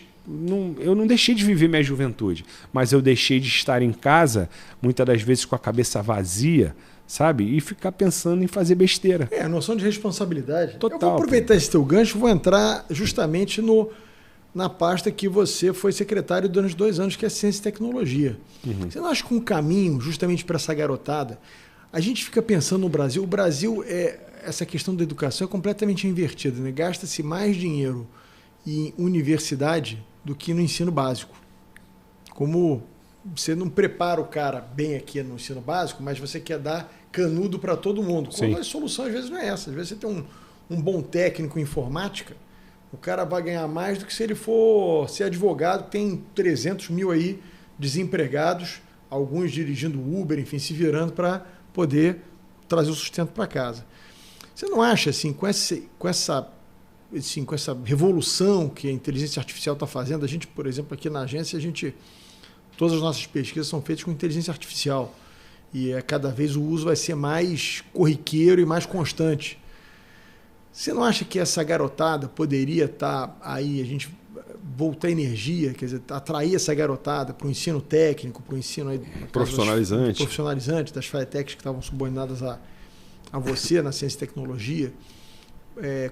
eu não deixei de viver minha juventude, mas eu deixei de estar em casa, muitas das vezes com a cabeça vazia, sabe? E ficar pensando em fazer besteira. A noção de responsabilidade. Total. Eu vou aproveitar esse teu gancho, vou entrar justamente na pasta que você foi secretário durante 2 anos, que é Ciência e Tecnologia. Uhum. Você não acha que um caminho justamente para essa garotada, a gente fica pensando no Brasil, essa questão da educação é completamente invertida, né? Gasta-se mais dinheiro em universidade do que no ensino básico. Como você não prepara o cara bem aqui no ensino básico, mas você quer dar canudo para todo mundo. Quando a solução às vezes não é essa. Às vezes você tem um bom técnico em informática, o cara vai ganhar mais do que se ele for ser advogado, tem 300 mil aí desempregados, alguns dirigindo Uber, enfim, se virando para poder trazer o sustento para casa. Você não acha, assim, com essa revolução que a inteligência artificial está fazendo, a gente, por exemplo, aqui na agência, todas as nossas pesquisas são feitas com inteligência artificial e cada vez o uso vai ser mais corriqueiro e mais constante. Você não acha que essa garotada poderia estar aí, a gente voltar energia, quer dizer, atrair essa garotada para o ensino técnico, para o ensino profissionalizante das FATECs que estavam subordinadas a você na ciência e tecnologia,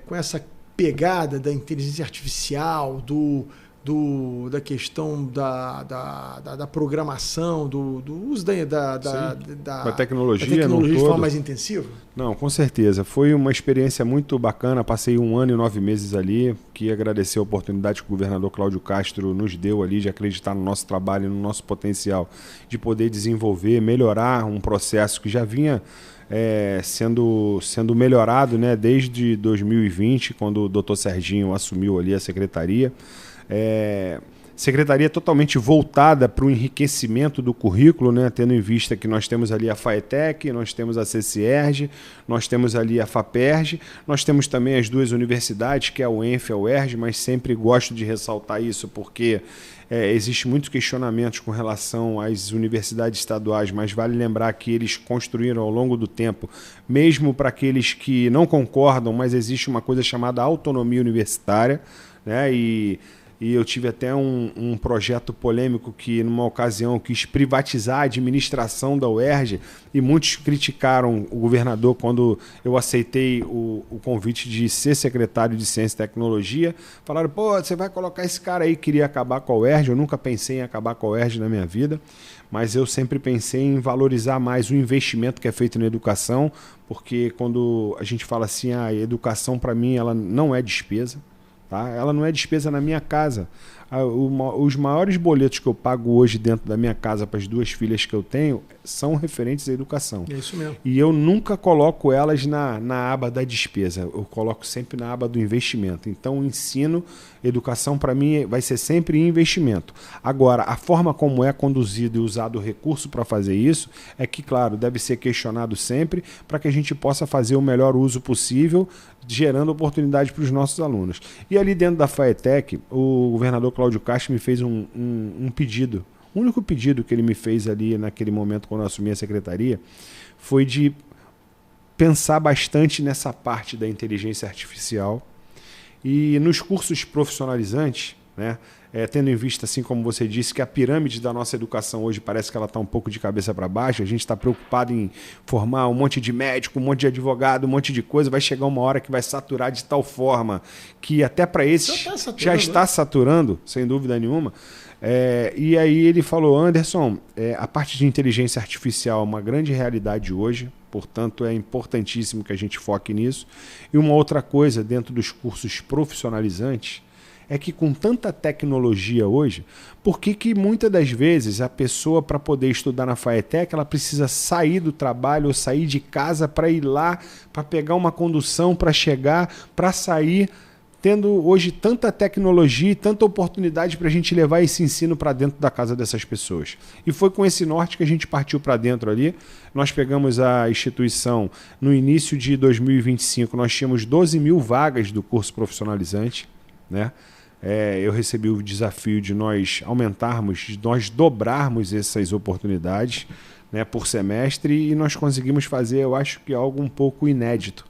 com essa pegada da inteligência artificial, da questão da programação, do uso da tecnologia de forma mais intensiva? Não, com certeza. Foi uma experiência muito bacana. Passei 1 ano e 9 meses ali. Queria agradecer a oportunidade que o governador Cláudio Castro nos deu ali de acreditar no nosso trabalho, no nosso potencial, de poder desenvolver, melhorar um processo que já vinha sendo melhorado, né, desde 2020, quando o Dr. Serginho assumiu ali a secretaria. Secretaria totalmente voltada para o enriquecimento do currículo, né? Tendo em vista que nós temos ali a FAETEC, nós temos a CCERJ, nós temos ali a FAPERJ, nós temos também as 2 universidades, que é a UENF e a UERJ, mas sempre gosto de ressaltar isso porque existe muitos questionamentos com relação às universidades estaduais, mas vale lembrar que eles construíram ao longo do tempo, mesmo para aqueles que não concordam, mas existe uma coisa chamada autonomia universitária, né? E eu tive até um projeto polêmico que, numa ocasião, quis privatizar a administração da UERJ e muitos criticaram o governador quando eu aceitei o convite de ser secretário de Ciência e Tecnologia. Falaram, pô, você vai colocar esse cara aí que queria acabar com a UERJ. Eu nunca pensei em acabar com a UERJ na minha vida, mas eu sempre pensei em valorizar mais o investimento que é feito na educação, porque quando a gente fala assim, a educação para mim ela não é despesa. Tá? Ela não é despesa na minha casa. Os maiores boletos que eu pago hoje dentro da minha casa para as 2 filhas que eu tenho são referentes à educação. É isso mesmo. E eu nunca coloco elas na aba da despesa. Eu coloco sempre na aba do investimento. Então, o ensino, educação, para mim, vai ser sempre investimento. Agora, a forma como é conduzido e usado o recurso para fazer isso é que, claro, deve ser questionado sempre para que a gente possa fazer o melhor uso possível, gerando oportunidade para os nossos alunos. E ali dentro da FAETEC, o governador Cláudio Castro me fez um pedido. O único pedido que ele me fez ali naquele momento, quando eu assumi a secretaria, foi de pensar bastante nessa parte da inteligência artificial e nos cursos profissionalizantes, né? Tendo em vista, assim como você disse, que a pirâmide da nossa educação hoje parece que ela está um pouco de cabeça para baixo, a gente está preocupado em formar um monte de médico, um monte de advogado, um monte de coisa, vai chegar uma hora que vai saturar de tal forma que até para esses já está saturando, sem dúvida nenhuma. E aí ele falou, Anderson, a parte de inteligência artificial é uma grande realidade hoje, portanto é importantíssimo que a gente foque nisso. E uma outra coisa dentro dos cursos profissionalizantes é que com tanta tecnologia hoje, por que muitas das vezes a pessoa, para poder estudar na FAETEC, ela precisa sair do trabalho ou sair de casa para ir lá, para pegar uma condução, para chegar, para sair, tendo hoje tanta tecnologia e tanta oportunidade para a gente levar esse ensino para dentro da casa dessas pessoas. E foi com esse norte que a gente partiu para dentro ali. Nós pegamos a instituição no início de 2025, nós tínhamos 12 mil vagas do curso profissionalizante, né? Eu recebi o desafio de nós aumentarmos, de nós dobrarmos essas oportunidades, né, por semestre, e nós conseguimos fazer, eu acho que algo um pouco inédito,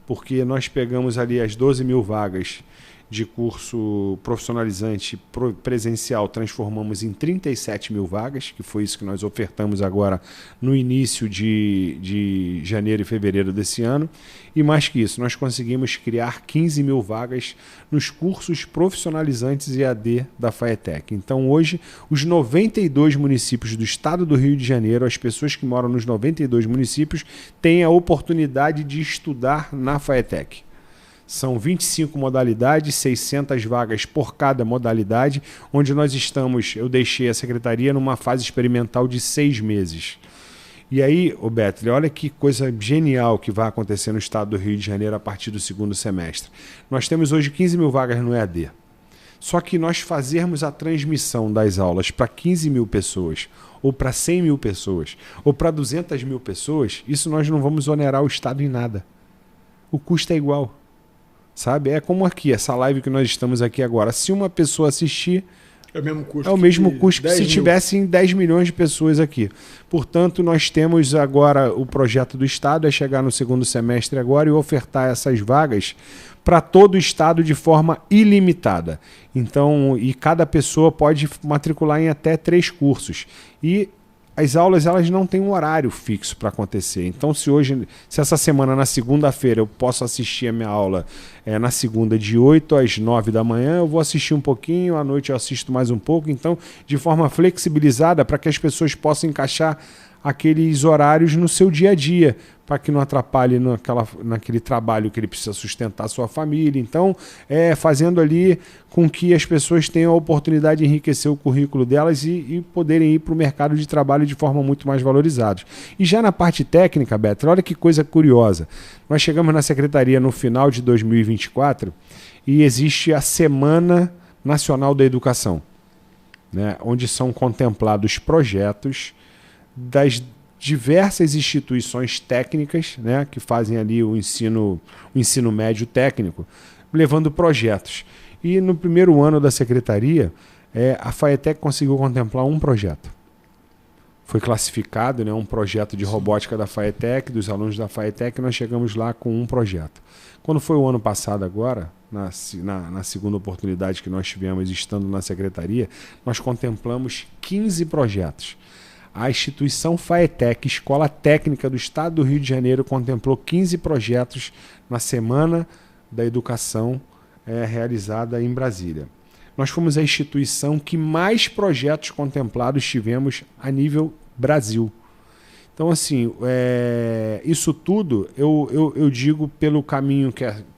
porque nós pegamos ali as 12 mil vagas de curso profissionalizante presencial, transformamos em 37 mil vagas, que foi isso que nós ofertamos agora no início de janeiro e fevereiro desse ano. E mais que isso, nós conseguimos criar 15 mil vagas nos cursos profissionalizantes EAD da FAETEC. Então hoje, os 92 municípios do estado do Rio de Janeiro, as pessoas que moram nos 92 municípios, têm a oportunidade de estudar na FAETEC. São 25 modalidades, 600 vagas por cada modalidade, onde nós estamos, eu deixei a secretaria numa fase experimental de 6 meses. E aí, Beto, olha que coisa genial que vai acontecer no estado do Rio de Janeiro a partir do segundo semestre. Nós temos hoje 15 mil vagas no EAD. Só que nós fazermos a transmissão das aulas para 15 mil pessoas, ou para 100 mil pessoas, ou para 200 mil pessoas, isso nós não vamos onerar o estado em nada. O custo é igual. Sabe? É como aqui, essa live que nós estamos aqui agora. Se uma pessoa assistir, é o mesmo custo que se tivessem 10 milhões de pessoas aqui. Portanto, nós temos agora o projeto do Estado, é chegar no segundo semestre agora e ofertar essas vagas para todo o Estado de forma ilimitada. Então, e cada pessoa pode matricular em até 3 cursos. E as aulas elas não têm um horário fixo para acontecer. Então, se essa semana, na segunda-feira, eu posso assistir a minha aula na segunda de 8 às 9 da manhã, eu vou assistir um pouquinho, à noite eu assisto mais um pouco. Então, de forma flexibilizada, para que as pessoas possam encaixar aqueles horários no seu dia a dia, para que não atrapalhe naquele trabalho que ele precisa sustentar a sua família. Então, fazendo ali com que as pessoas tenham a oportunidade de enriquecer o currículo delas e poderem ir para o mercado de trabalho de forma muito mais valorizada. E já na parte técnica, Beto, olha que coisa curiosa. Nós chegamos na secretaria no final de 2024 e existe a Semana Nacional da Educação, né, onde são contemplados projetos das diversas instituições técnicas, né, que fazem ali o ensino médio técnico, levando projetos. E no primeiro ano da secretaria, a FAETEC conseguiu contemplar um projeto. Foi classificado, né, um projeto de robótica da FAETEC, dos alunos da FAETEC, e nós chegamos lá com um projeto. Quando foi o ano passado agora, na segunda oportunidade que nós tivemos estando na secretaria, nós contemplamos 15 projetos. A instituição FAETEC, Escola Técnica do Estado do Rio de Janeiro, contemplou 15 projetos na Semana da Educação realizada em Brasília. Nós fomos a instituição que mais projetos contemplados tivemos a nível Brasil. Então, assim, isso tudo eu digo pelo caminho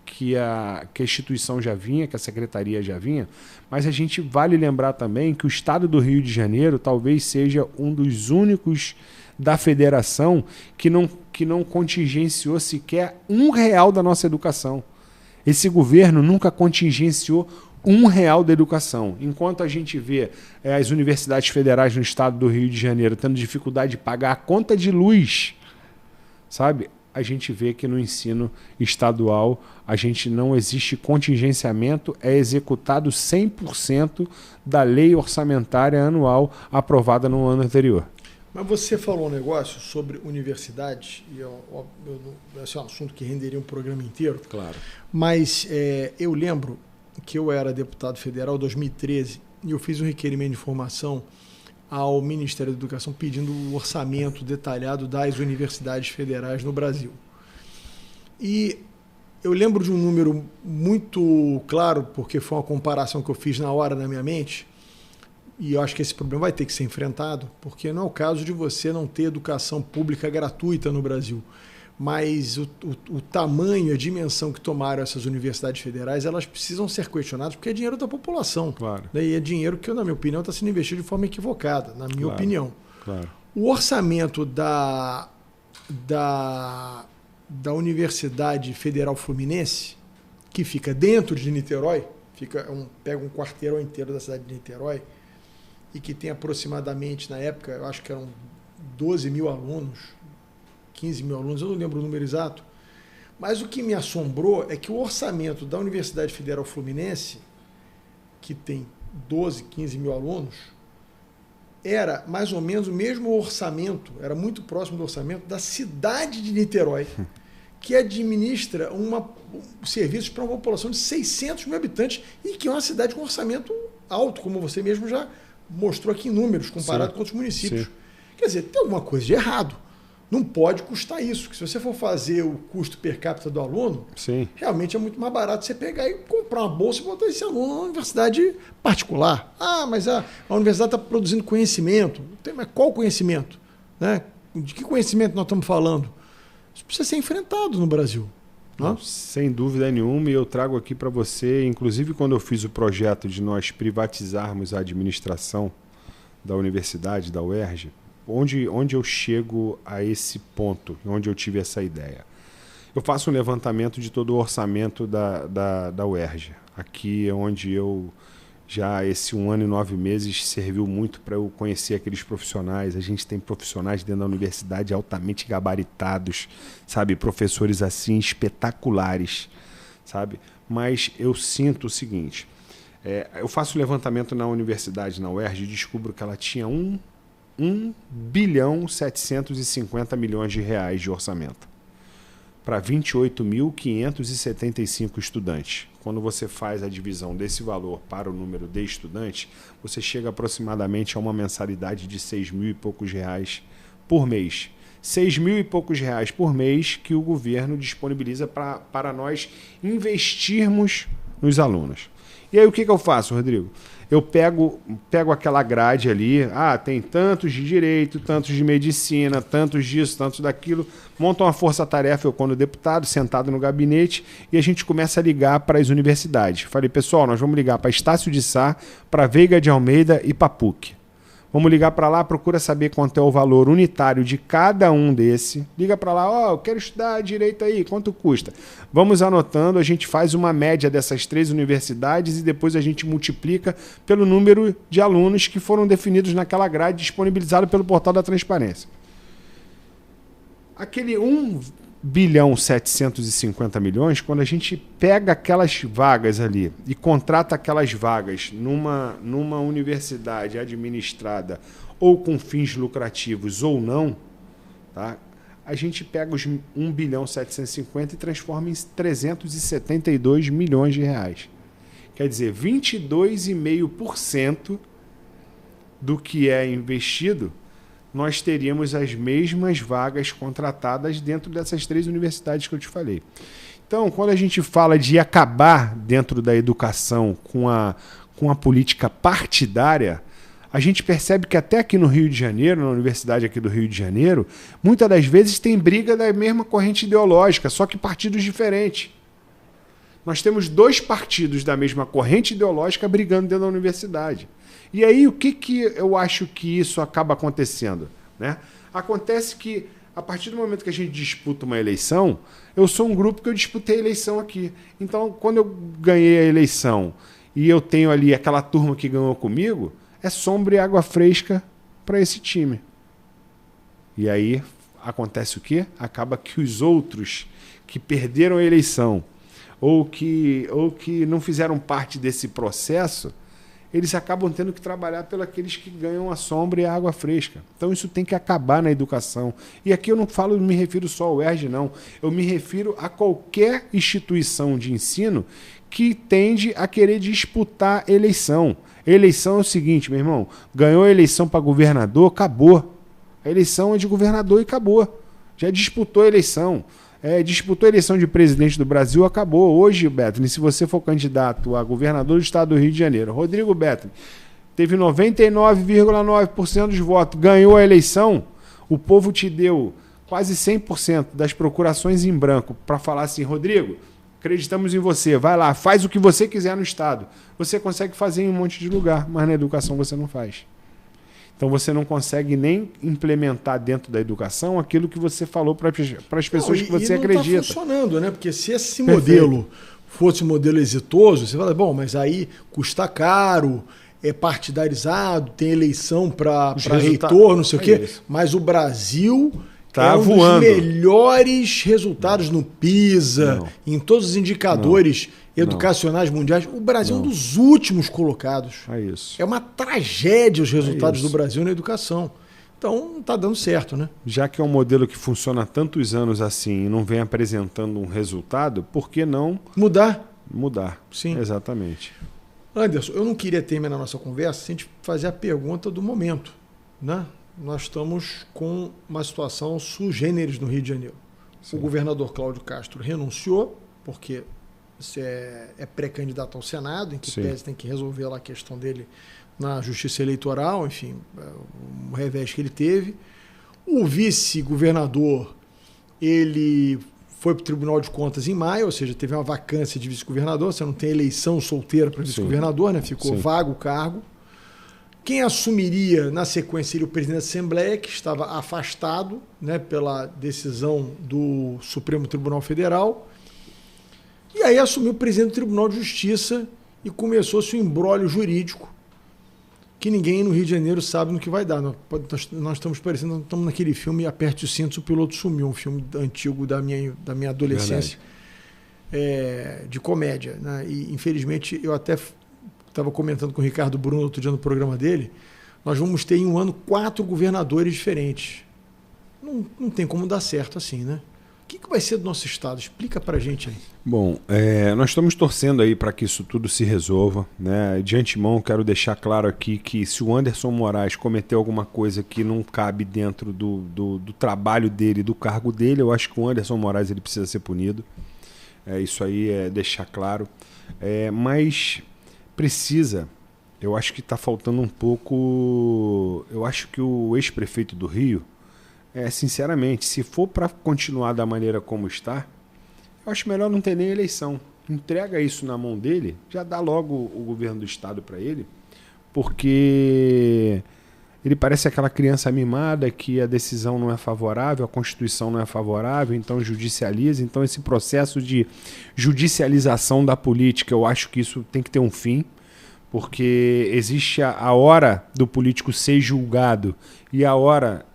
que a instituição já vinha, que a secretaria já vinha, mas a gente vale lembrar também que o Estado do Rio de Janeiro talvez seja um dos únicos da federação que não contingenciou sequer R$1 da nossa educação. Esse governo nunca contingenciou R$1 da educação. Enquanto a gente vê as universidades federais no Estado do Rio de Janeiro tendo dificuldade de pagar a conta de luz, sabe? A gente vê que no ensino estadual a gente não existe contingenciamento, é executado 100% da lei orçamentária anual aprovada no ano anterior. Mas você falou um negócio sobre universidades, e esse é um assunto que renderia um programa inteiro. Claro. Mas eu lembro que eu era deputado federal em 2013 e eu fiz um requerimento de informação ao Ministério da Educação pedindo o orçamento detalhado das universidades federais no Brasil. E eu lembro de um número muito claro, porque foi uma comparação que eu fiz na hora na minha mente, e eu acho que esse problema vai ter que ser enfrentado, porque não é o caso de você não ter educação pública gratuita no Brasil. Mas o tamanho, a dimensão que tomaram essas universidades federais, elas precisam ser questionadas porque é dinheiro da população. Claro. E é dinheiro que, na minha opinião, está sendo investido de forma equivocada, na minha opinião. Claro. O orçamento da Universidade Federal Fluminense, que fica dentro de Niterói, pega um quarteirão inteiro da cidade de Niterói, e que tem aproximadamente, na época, eu acho que eram 12 mil alunos, 15 mil alunos, eu não lembro o número exato, mas o que me assombrou é que o orçamento da Universidade Federal Fluminense, que tem 12, 15 mil alunos, era mais ou menos o mesmo orçamento, era muito próximo do orçamento da cidade de Niterói, que administra serviços para uma população de 600 mil habitantes e que é uma cidade com orçamento alto, como você mesmo já mostrou aqui em números, comparado com outros municípios. Sim. Quer dizer, tem alguma coisa de errado. Não pode custar isso, porque se você for fazer o custo per capita do aluno, sim, realmente é muito mais barato você pegar e comprar uma bolsa e botar esse aluno na universidade particular. Ah, mas a universidade está produzindo conhecimento. Mas qual conhecimento? Né? De que conhecimento nós estamos falando? Isso precisa ser enfrentado no Brasil. Não? Sem dúvida nenhuma, e eu trago aqui para você, inclusive quando eu fiz o projeto de nós privatizarmos a administração da universidade, da UERJ, onde eu chego a esse ponto, onde eu tive essa ideia. Eu faço um levantamento de todo o orçamento da UERJ. Aqui é onde eu já, esse 1 ano e 9 meses, serviu muito para eu conhecer aqueles profissionais. A gente tem profissionais dentro da universidade altamente gabaritados, sabe? Professores assim espetaculares, sabe? Mas eu sinto o seguinte, eu faço levantamento na universidade, na UERJ, e descubro que ela tinha 1,750 bilhões de orçamento. para 28.575 estudantes. Quando você faz a divisão desse valor para o número de estudantes, você chega aproximadamente a uma mensalidade de 6 mil e poucos reais por mês. 6 mil e poucos reais por mês que o governo disponibiliza para nós investirmos nos alunos. E aí o que eu faço, Rodrigo? Eu pego aquela grade ali, tem tantos de direito, tantos de medicina, tantos disso, tantos daquilo, monto uma força-tarefa, eu quando deputado, sentado no gabinete, e a gente começa a ligar para as universidades. Falei, pessoal, nós vamos ligar para Estácio de Sá, para Veiga de Almeida e para PUC. Vamos ligar para lá, procura saber quanto é o valor unitário de cada um desse. Liga para lá, eu quero estudar direito aí, quanto custa? Vamos anotando, a gente faz uma média dessas 3 universidades e depois a gente multiplica pelo número de alunos que foram definidos naquela grade disponibilizado pelo portal da transparência. Aquele 1.750.000.000, quando a gente pega aquelas vagas ali e contrata aquelas vagas numa universidade administrada ou com fins lucrativos ou não, tá? A gente pega os 1.750.000.000 e transforma em 372 milhões de reais. Quer dizer, 22,5% do que é investido, nós teríamos as mesmas vagas contratadas dentro dessas 3 universidades que eu te falei. Então, quando a gente fala de acabar dentro da educação com a política partidária, a gente percebe que até aqui no Rio de Janeiro, na universidade aqui do Rio de Janeiro, muitas das vezes tem briga da mesma corrente ideológica, só que partidos diferentes. Nós temos 2 partidos da mesma corrente ideológica brigando dentro da universidade. E aí, o que eu acho que isso acaba acontecendo? Né? Acontece que, a partir do momento que a gente disputa uma eleição, eu sou um grupo que eu disputei a eleição aqui. Então, quando eu ganhei a eleição e eu tenho ali aquela turma que ganhou comigo, é sombra e água fresca para esse time. E aí, acontece o quê? Acaba que os outros que perderam a eleição ou que não fizeram parte desse processo, eles acabam tendo que trabalhar pelos aqueles que ganham a sombra e a água fresca. Então isso tem que acabar na educação. E aqui eu não me refiro só ao UERJ, não. Eu me refiro a qualquer instituição de ensino que tende a querer disputar eleição. Eleição é o seguinte, meu irmão, ganhou a eleição para governador, acabou. A eleição é de governador e acabou. Já disputou a eleição. Disputou a eleição de presidente do Brasil, acabou. Hoje, Betlin, se você for candidato a governador do estado do Rio de Janeiro, Rodrigo Betlin, teve 99,9% dos votos, ganhou a eleição, o povo te deu quase 100% das procurações em branco para falar assim, Rodrigo, acreditamos em você, vai lá, faz o que você quiser no estado. Você consegue fazer em um monte de lugar, mas na educação você não faz. Então você não consegue nem implementar dentro da educação aquilo que você falou para as pessoas que você acredita. Não está funcionando, né? Porque se esse modelo fosse um modelo exitoso, você fala, bom, mas aí custa caro, é partidarizado, tem eleição para reitor, não sei o quê. Mas o Brasil tá um voando. Dos melhores resultados no PISA, em todos os indicadores educacionais mundiais. O Brasil é um dos últimos colocados. É isso. É uma tragédia os resultados do Brasil na educação. Então, não está dando certo, né? Já que é um modelo que funciona há tantos anos assim e não vem apresentando um resultado, por que não mudar? Mudar. Sim. Exatamente. Anderson, eu não queria terminar a nossa conversa sem te fazer a pergunta do momento, né? Nós estamos com uma situação sui generis no Rio de Janeiro. Sim. O governador Cláudio Castro renunciou, porque é pré-candidato ao Senado, em que pese tem que resolver lá a questão dele na Justiça Eleitoral, enfim, o revés que ele teve. O vice-governador, ele foi para o Tribunal de Contas em maio, ou seja, teve uma vacância de vice-governador, você não tem eleição solteira para vice-governador, né? Ficou vago o cargo. Quem assumiria na sequência seria o presidente da Assembleia, que estava afastado, né, pela decisão do Supremo Tribunal Federal. E aí assumiu o presidente do Tribunal de Justiça e começou-se um imbróglio jurídico que ninguém no Rio de Janeiro sabe no que vai dar. Nós estamos parecendo, estamos naquele filme Aperte os Cintos, o Piloto Sumiu, um filme antigo da minha adolescência, de comédia, né? E infelizmente eu até estava comentando com o Ricardo Bruno outro dia no programa dele, nós vamos ter em um ano 4 governadores diferentes. Não tem como dar certo assim, né? que vai ser do nosso estado? Explica pra gente aí. Bom, nós estamos torcendo aí para que isso tudo se resolva, né? De antemão, quero deixar claro aqui que se o Anderson Moraes cometeu alguma coisa que não cabe dentro do trabalho dele, do cargo dele, eu acho que o Anderson Moraes ele precisa ser punido. Isso aí é deixar claro. Mas precisa, eu acho que está faltando um pouco. Eu acho que o ex-prefeito do Rio, sinceramente, se for para continuar da maneira como está, eu acho melhor não ter nem eleição. Entrega isso na mão dele, já dá logo o governo do estado para ele, porque ele parece aquela criança mimada que a decisão não é favorável, a Constituição não é favorável, então judicializa. Então esse processo de judicialização da política, eu acho que isso tem que ter um fim, porque existe a hora do político ser julgado e a hora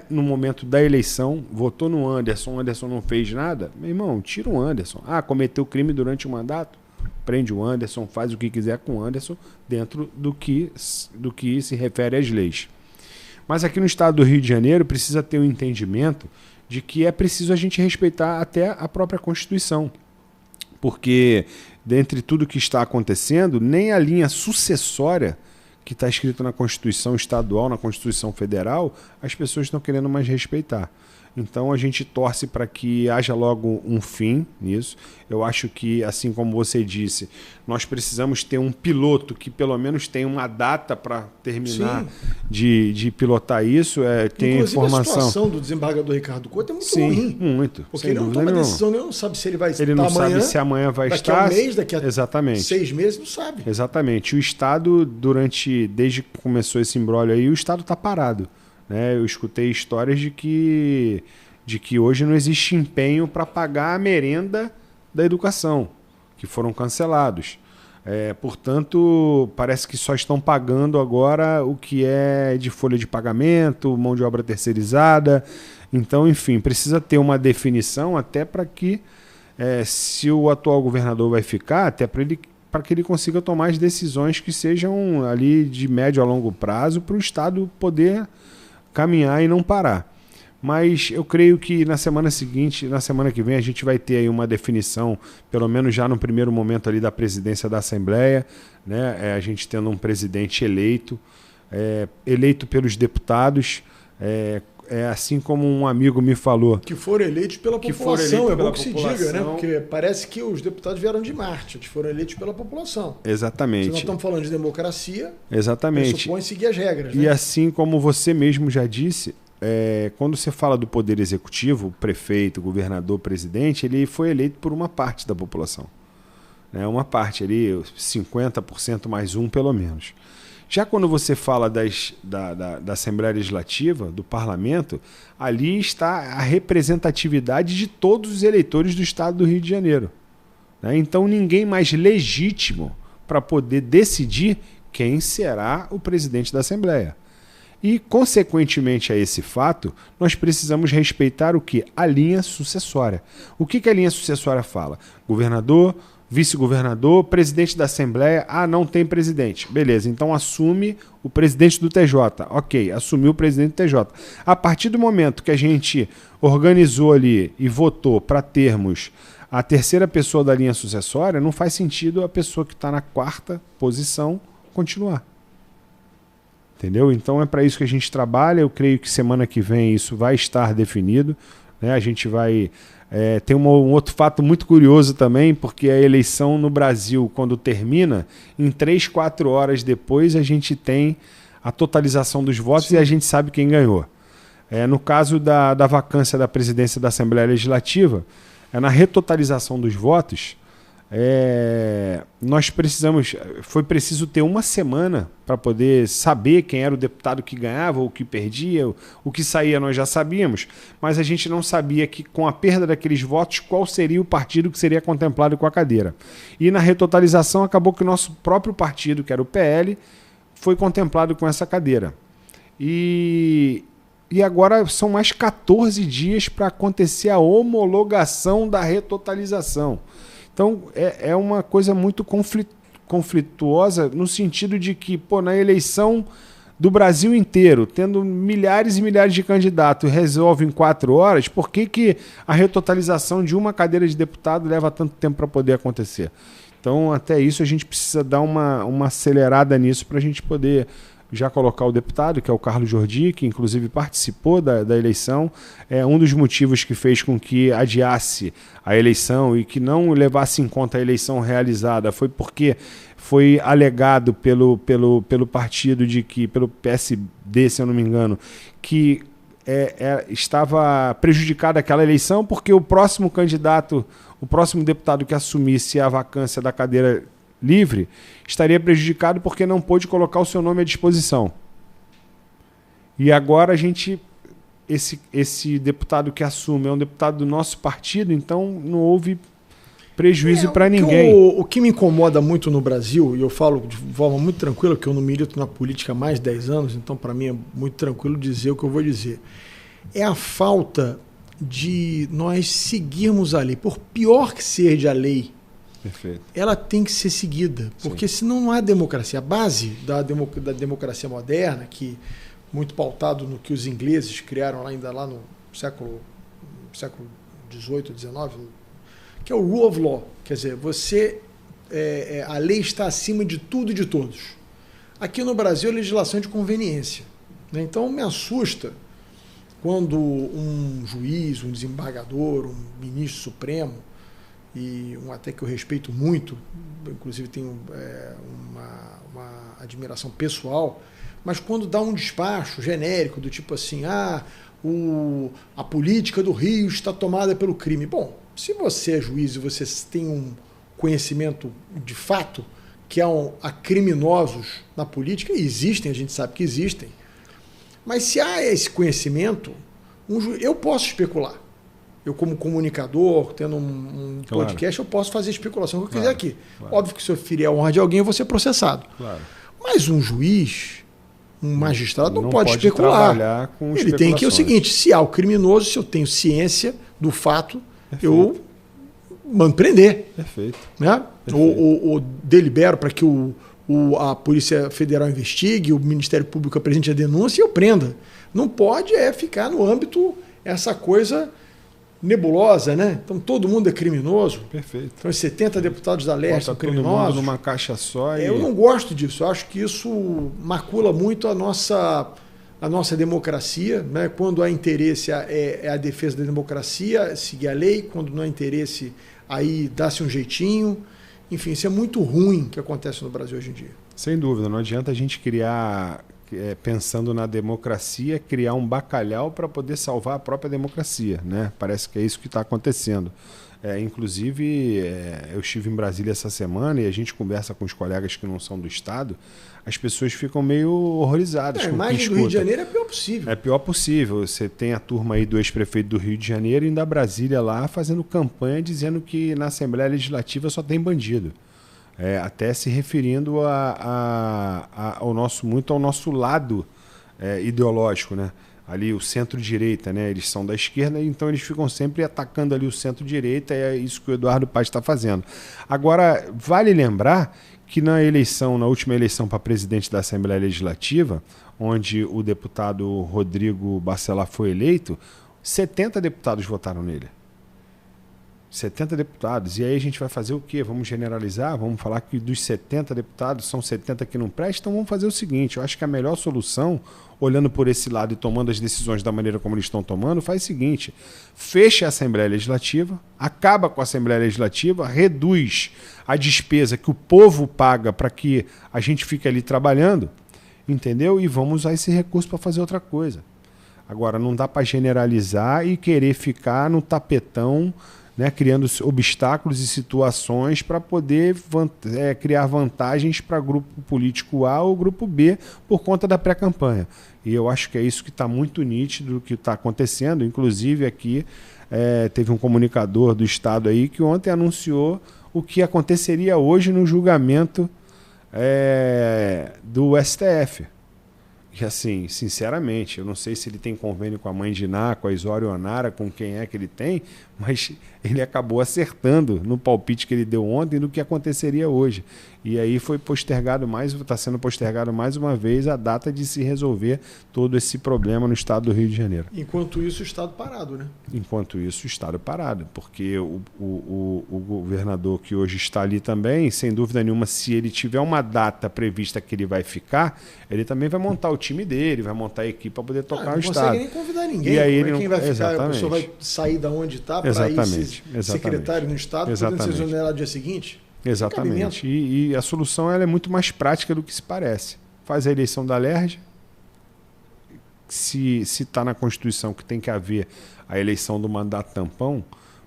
no momento da eleição. Votou no Anderson, o Anderson não fez nada, meu irmão, tira o Anderson. Cometeu crime durante o mandato, prende o Anderson, faz o que quiser com o Anderson dentro do que se refere às leis. Mas aqui no estado do Rio de Janeiro precisa ter um entendimento de que é preciso a gente respeitar até a própria Constituição, porque dentre tudo que está acontecendo, nem a linha sucessória que está escrito na Constituição Estadual, na Constituição Federal, as pessoas estão querendo mais respeitar. Então a gente torce para que haja logo um fim nisso. Eu acho que, assim como você disse, nós precisamos ter um piloto que pelo menos tenha uma data para terminar de pilotar isso. Tem informação. A situação do desembargador Ricardo Couto é muito ruim. Muito. Porque ele não toma decisão, ele não sabe se ele vai estar amanhã. Ele não sabe se amanhã vai estar. Daqui a um mês, daqui a Exatamente. 6 meses, não sabe. Exatamente. O Estado, desde que começou esse imbróglio aí, o Estado está parado. Eu escutei histórias de que hoje não existe empenho para pagar a merenda da educação, que foram cancelados. Portanto, parece que só estão pagando agora o que é de folha de pagamento, mão de obra terceirizada. Então, enfim, precisa ter uma definição até para que, se o atual governador vai ficar, até para que ele consiga tomar as decisões que sejam ali de médio a longo prazo para o Estado poder caminhar e não parar. Mas eu creio que na semana que vem, a gente vai ter aí uma definição, pelo menos já no primeiro momento ali da presidência da Assembleia, né? A gente tendo um presidente eleito pelos deputados, assim como um amigo me falou. Que foram eleitos pela população, é bom que se diga, né? Porque parece que os deputados vieram de Marte, eles foram eleitos pela população. Exatamente. Se nós estamos falando de democracia, exatamente, pressupõe seguir as regras. E assim como você mesmo já disse, quando você fala do poder executivo, o prefeito, o governador, o presidente, ele foi eleito por uma parte da população. Uma parte ali, 50% mais um pelo menos. Já quando você fala da Assembleia Legislativa, do Parlamento, ali está a representatividade de todos os eleitores do Estado do Rio de Janeiro. Então ninguém mais legítimo para poder decidir quem será o presidente da Assembleia. E, consequentemente a esse fato, nós precisamos respeitar o quê? A linha sucessória. O que a linha sucessória fala? Governador, vice-governador, presidente da Assembleia. Não tem presidente. Beleza, então assume o presidente do TJ. Ok, assumiu o presidente do TJ. A partir do momento que a gente organizou ali e votou para termos a terceira pessoa da linha sucessória, não faz sentido a pessoa que está na quarta posição continuar. Entendeu? Então é para isso que a gente trabalha. Eu creio que semana que vem isso vai estar definido. A gente vai... tem um outro fato muito curioso também, porque a eleição no Brasil, quando termina, em 3, 4 horas depois a gente tem a totalização dos votos. Sim. E a gente sabe quem ganhou. No caso da vacância da presidência da Assembleia Legislativa, na retotalização dos votos, foi preciso ter uma semana para poder saber quem era o deputado que ganhava ou que perdia. O que saía nós já sabíamos, mas a gente não sabia que, com a perda daqueles votos, qual seria o partido que seria contemplado com a cadeira. E na retotalização acabou que o nosso próprio partido, que era o PL, foi contemplado com essa cadeira. E agora são mais 14 dias para acontecer a homologação da retotalização. Então, é uma coisa muito conflituosa no sentido de que, na eleição do Brasil inteiro, tendo milhares e milhares de candidatos, resolve em 4 horas, por que a retotalização de uma cadeira de deputado leva tanto tempo para poder acontecer? Então, até isso, a gente precisa dar uma acelerada nisso para a gente poder já colocar o deputado, que é o Carlos Jordi, que inclusive participou da eleição. Um dos motivos que fez com que adiasse a eleição e que não levasse em conta a eleição realizada foi porque foi alegado pelo partido pelo PSD, se eu não me engano, que estava prejudicada aquela eleição porque o próximo deputado que assumisse a vacância da cadeira livre estaria prejudicado porque não pôde colocar o seu nome à disposição. E agora esse deputado que assume é um deputado do nosso partido, então não houve prejuízo para ninguém. O que me incomoda muito no Brasil, e eu falo de forma muito tranquila, que eu não milito na política há mais de 10 anos, então para mim é muito tranquilo dizer o que eu vou dizer, é a falta de nós seguirmos a lei. Por pior que seja a lei, perfeito, ela tem que ser seguida, porque senão não há democracia. A base da democracia moderna, que muito pautado no que os ingleses criaram ainda lá no século XVIII, XIX, que é o rule of law. Quer dizer, a lei está acima de tudo e de todos. Aqui no Brasil, a legislação é de conveniência, né? Então, me assusta quando um juiz, um desembargador, um ministro supremo, e até que eu respeito muito, inclusive tenho uma admiração pessoal, mas quando dá um despacho genérico do tipo assim, a política do Rio está tomada pelo crime. Bom, se você é juiz e você tem um conhecimento de fato que há criminosos na política, e existem, a gente sabe que existem, mas se há esse conhecimento, eu posso especular. Eu, como comunicador, tendo um podcast, eu posso fazer especulação que eu quiser aqui. Claro. Óbvio que se eu ferir a honra de alguém, eu vou ser processado. Claro. Mas um juiz, um magistrado, não pode especular. Ele tem que, é o seguinte, se há o criminoso, se eu tenho ciência do fato, perfeito, eu mando prender. Perfeito. Né? Perfeito. Ou delibero para que a Polícia Federal investigue, o Ministério Público apresente a denúncia e eu prenda. Não pode ficar no âmbito essa coisa nebulosa, né? Então todo mundo é criminoso. Perfeito. Então os 70 deputados da Leste são criminosos. Todo mundo numa caixa só. Eu não gosto disso. Eu acho que isso macula muito a nossa democracia, né? Quando há interesse é a defesa da democracia, seguir a lei. Quando não há interesse, aí dá-se um jeitinho. Enfim, isso é muito ruim que acontece no Brasil hoje em dia. Sem dúvida. Não adianta a gente criar, pensando na democracia, criar um bacalhau para poder salvar a própria democracia, né? Parece que é isso que está acontecendo. Inclusive, eu estive em Brasília essa semana e a gente conversa com os colegas que não são do Estado, as pessoas ficam meio horrorizadas. A imagem do Rio de Janeiro é a pior possível. É a pior possível. Você tem a turma aí do ex-prefeito do Rio de Janeiro indo a Brasília lá fazendo campanha dizendo que na Assembleia Legislativa só tem bandido. Até se referindo muito ao nosso lado ideológico, né? Ali o centro-direita, né? Eles são da esquerda, então eles ficam sempre atacando ali o centro-direita, e é isso que o Eduardo Paes está fazendo. Agora, vale lembrar que na última eleição para presidente da Assembleia Legislativa, onde o deputado Rodrigo Bacelar foi eleito, 70 deputados votaram nele. 70 deputados. E aí a gente vai fazer o quê? Vamos generalizar? Vamos falar que dos 70 deputados são 70 que não prestam? Então vamos fazer o seguinte, eu acho que a melhor solução, olhando por esse lado e tomando as decisões da maneira como eles estão tomando, faz o seguinte, fecha a Assembleia Legislativa, acaba com a Assembleia Legislativa, reduz a despesa que o povo paga para que a gente fique ali trabalhando, entendeu? E vamos usar esse recurso para fazer outra coisa. Agora, não dá para generalizar e querer ficar no tapetão, né, criando obstáculos e situações para poder criar vantagens para grupo político A ou grupo B por conta da pré-campanha. E eu acho que é isso que está muito nítido do que está acontecendo. Inclusive aqui teve um comunicador do Estado aí que ontem anunciou o que aconteceria hoje no julgamento do STF. E assim, sinceramente, eu não sei se ele tem convênio com a Mãe de Ná, com a Isório Onara, com quem é que ele tem, mas ele acabou acertando no palpite que ele deu ontem no que aconteceria hoje. E aí está sendo postergado mais uma vez a data de se resolver todo esse problema no estado do Rio de Janeiro. Enquanto isso, o estado parado, né? Enquanto isso, o estado parado, porque o governador que hoje está ali também, sem dúvida nenhuma, se ele tiver uma data prevista que ele vai ficar, ele também vai montar o time dele, vai montar a equipe para poder tocar o estado. Não consegue nem convidar ninguém. E aí quem vai ficar? A pessoa vai sair da onde está para ir secretário no estado, podendo ser exonerado no dia seguinte? Exatamente. E a solução ela é muito mais prática do que se parece. Faz a eleição da LERJ. Se está na Constituição que tem que haver a eleição do mandato tampão,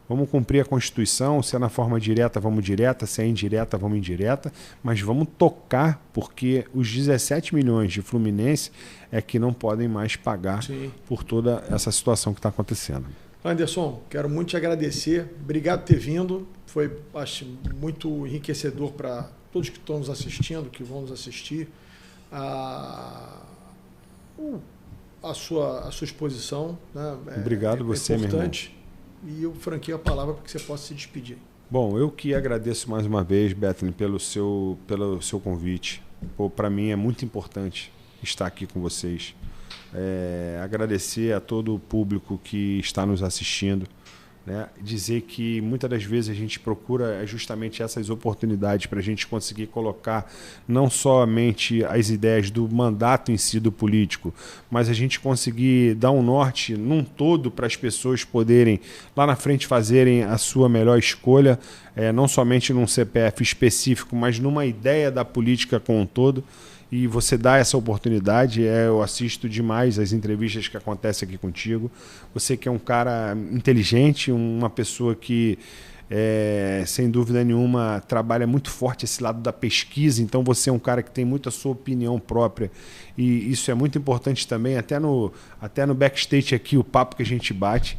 vamos cumprir a Constituição. Se é na forma direta, vamos direta. Se é indireta, vamos indireta. Mas vamos tocar, porque os 17 milhões de Fluminense é que não podem mais pagar por toda essa situação que está acontecendo. Anderson, quero muito te agradecer. Obrigado por ter vindo. Foi, acho, muito enriquecedor para todos que estão nos assistindo, que vão nos assistir. A sua exposição, né? Obrigado você, meu irmão. E eu franqueio a palavra para que você possa se despedir. Bom, eu que agradeço mais uma vez, Bethany, pelo seu convite. Para mim é muito importante estar aqui com vocês. Agradecer a todo o público que está nos assistindo, né? Dizer que muitas das vezes a gente procura justamente essas oportunidades para a gente conseguir colocar não somente as ideias do mandato em si do político, mas a gente conseguir dar um norte num todo para as pessoas poderem lá na frente fazerem a sua melhor escolha, não somente num CPF específico, mas numa ideia da política como um todo. E você dá essa oportunidade, eu assisto demais as entrevistas que acontecem aqui contigo. Você que é um cara inteligente, uma pessoa que, sem dúvida nenhuma, trabalha muito forte esse lado da pesquisa, então você é um cara que tem muito a sua opinião própria. E isso é muito importante também, até no backstage aqui, o papo que a gente bate.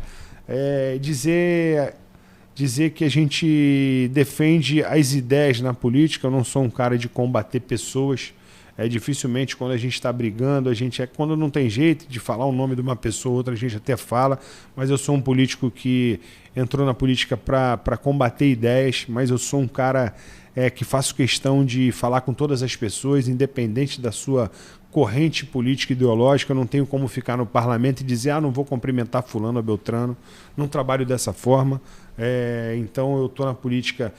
Dizer que a gente defende as ideias na política. Eu não sou um cara de combater pessoas. Dificilmente, quando a gente está brigando, quando não tem jeito de falar o nome de uma pessoa ou outra, a gente até fala, mas eu sou um político que entrou na política para combater ideias, mas eu sou um cara que faço questão de falar com todas as pessoas, independente da sua corrente política e ideológica. Eu não tenho como ficar no parlamento e dizer, não vou cumprimentar fulano ou beltrano, não trabalho dessa forma. Então eu estou na política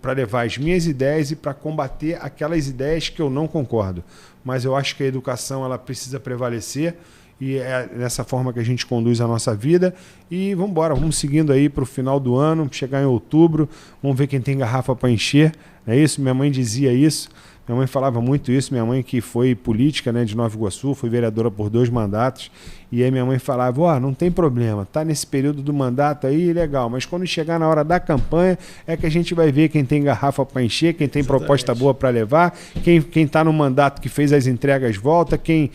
para levar as minhas ideias e para combater aquelas ideias que eu não concordo. Mas eu acho que a educação ela precisa prevalecer e é dessa forma que a gente conduz a nossa vida. E vamos embora, vamos seguindo aí para o final do ano, chegar em outubro, vamos ver quem tem garrafa para encher. É isso? Minha mãe dizia isso. Minha mãe falava muito isso, minha mãe que foi política, né, de Nova Iguaçu, foi vereadora por 2 mandatos, e aí minha mãe falava, não tem problema, tá nesse período do mandato aí, legal, mas quando chegar na hora da campanha é que a gente vai ver quem tem garrafa para encher, quem tem proposta boa para levar, quem tá no mandato que fez as entregas volta, quem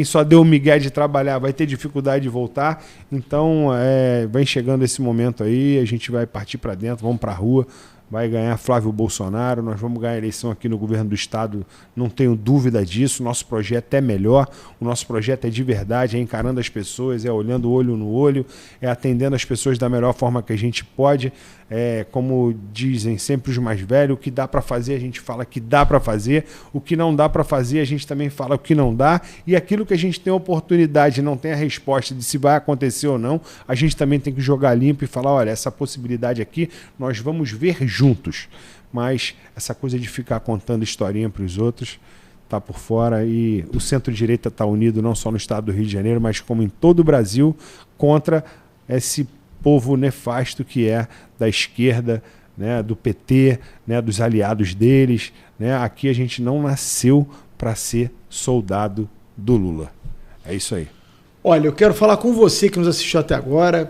só deu o migué de trabalhar vai ter dificuldade de voltar. Então vem chegando esse momento aí, a gente vai partir para dentro, vamos para a rua. Vai ganhar Flávio Bolsonaro, nós vamos ganhar a eleição aqui no governo do estado, não tenho dúvida disso. Nosso projeto é melhor, o nosso projeto é de verdade, é encarando as pessoas, é olhando olho no olho, é atendendo as pessoas da melhor forma que a gente pode. Como dizem sempre os mais velhos, o que dá para fazer a gente fala que dá para fazer, o que não dá para fazer a gente também fala o que não dá, e aquilo que a gente tem oportunidade e não tem a resposta de se vai acontecer ou não, a gente também tem que jogar limpo e falar, olha, essa possibilidade aqui nós vamos ver juntos. Mas essa coisa de ficar contando historinha para os outros está por fora, e o centro-direita está unido não só no estado do Rio de Janeiro, mas como em todo o Brasil, contra esse povo nefasto que é da esquerda, né, do PT, né, dos aliados deles. Né? Aqui a gente não nasceu para ser soldado do Lula. É isso aí. Olha, eu quero falar com você que nos assistiu até agora.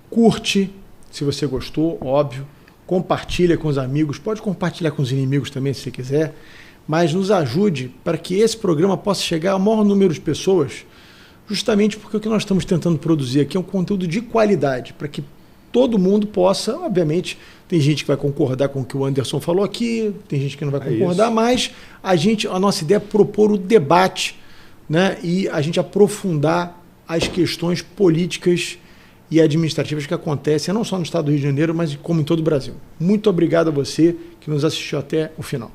Curte, se você gostou, óbvio. Compartilha com os amigos. Pode compartilhar com os inimigos também, se você quiser. Mas nos ajude para que esse programa possa chegar ao maior número de pessoas, justamente porque o que nós estamos tentando produzir aqui é um conteúdo de qualidade, para que todo mundo possa, obviamente, tem gente que vai concordar com o que o Anderson falou aqui, tem gente que não vai concordar, mas a nossa ideia é propor o debate, né, e a gente aprofundar as questões políticas e administrativas que acontecem não só no estado do Rio de Janeiro, mas como em todo o Brasil. Muito obrigado a você que nos assistiu até o final.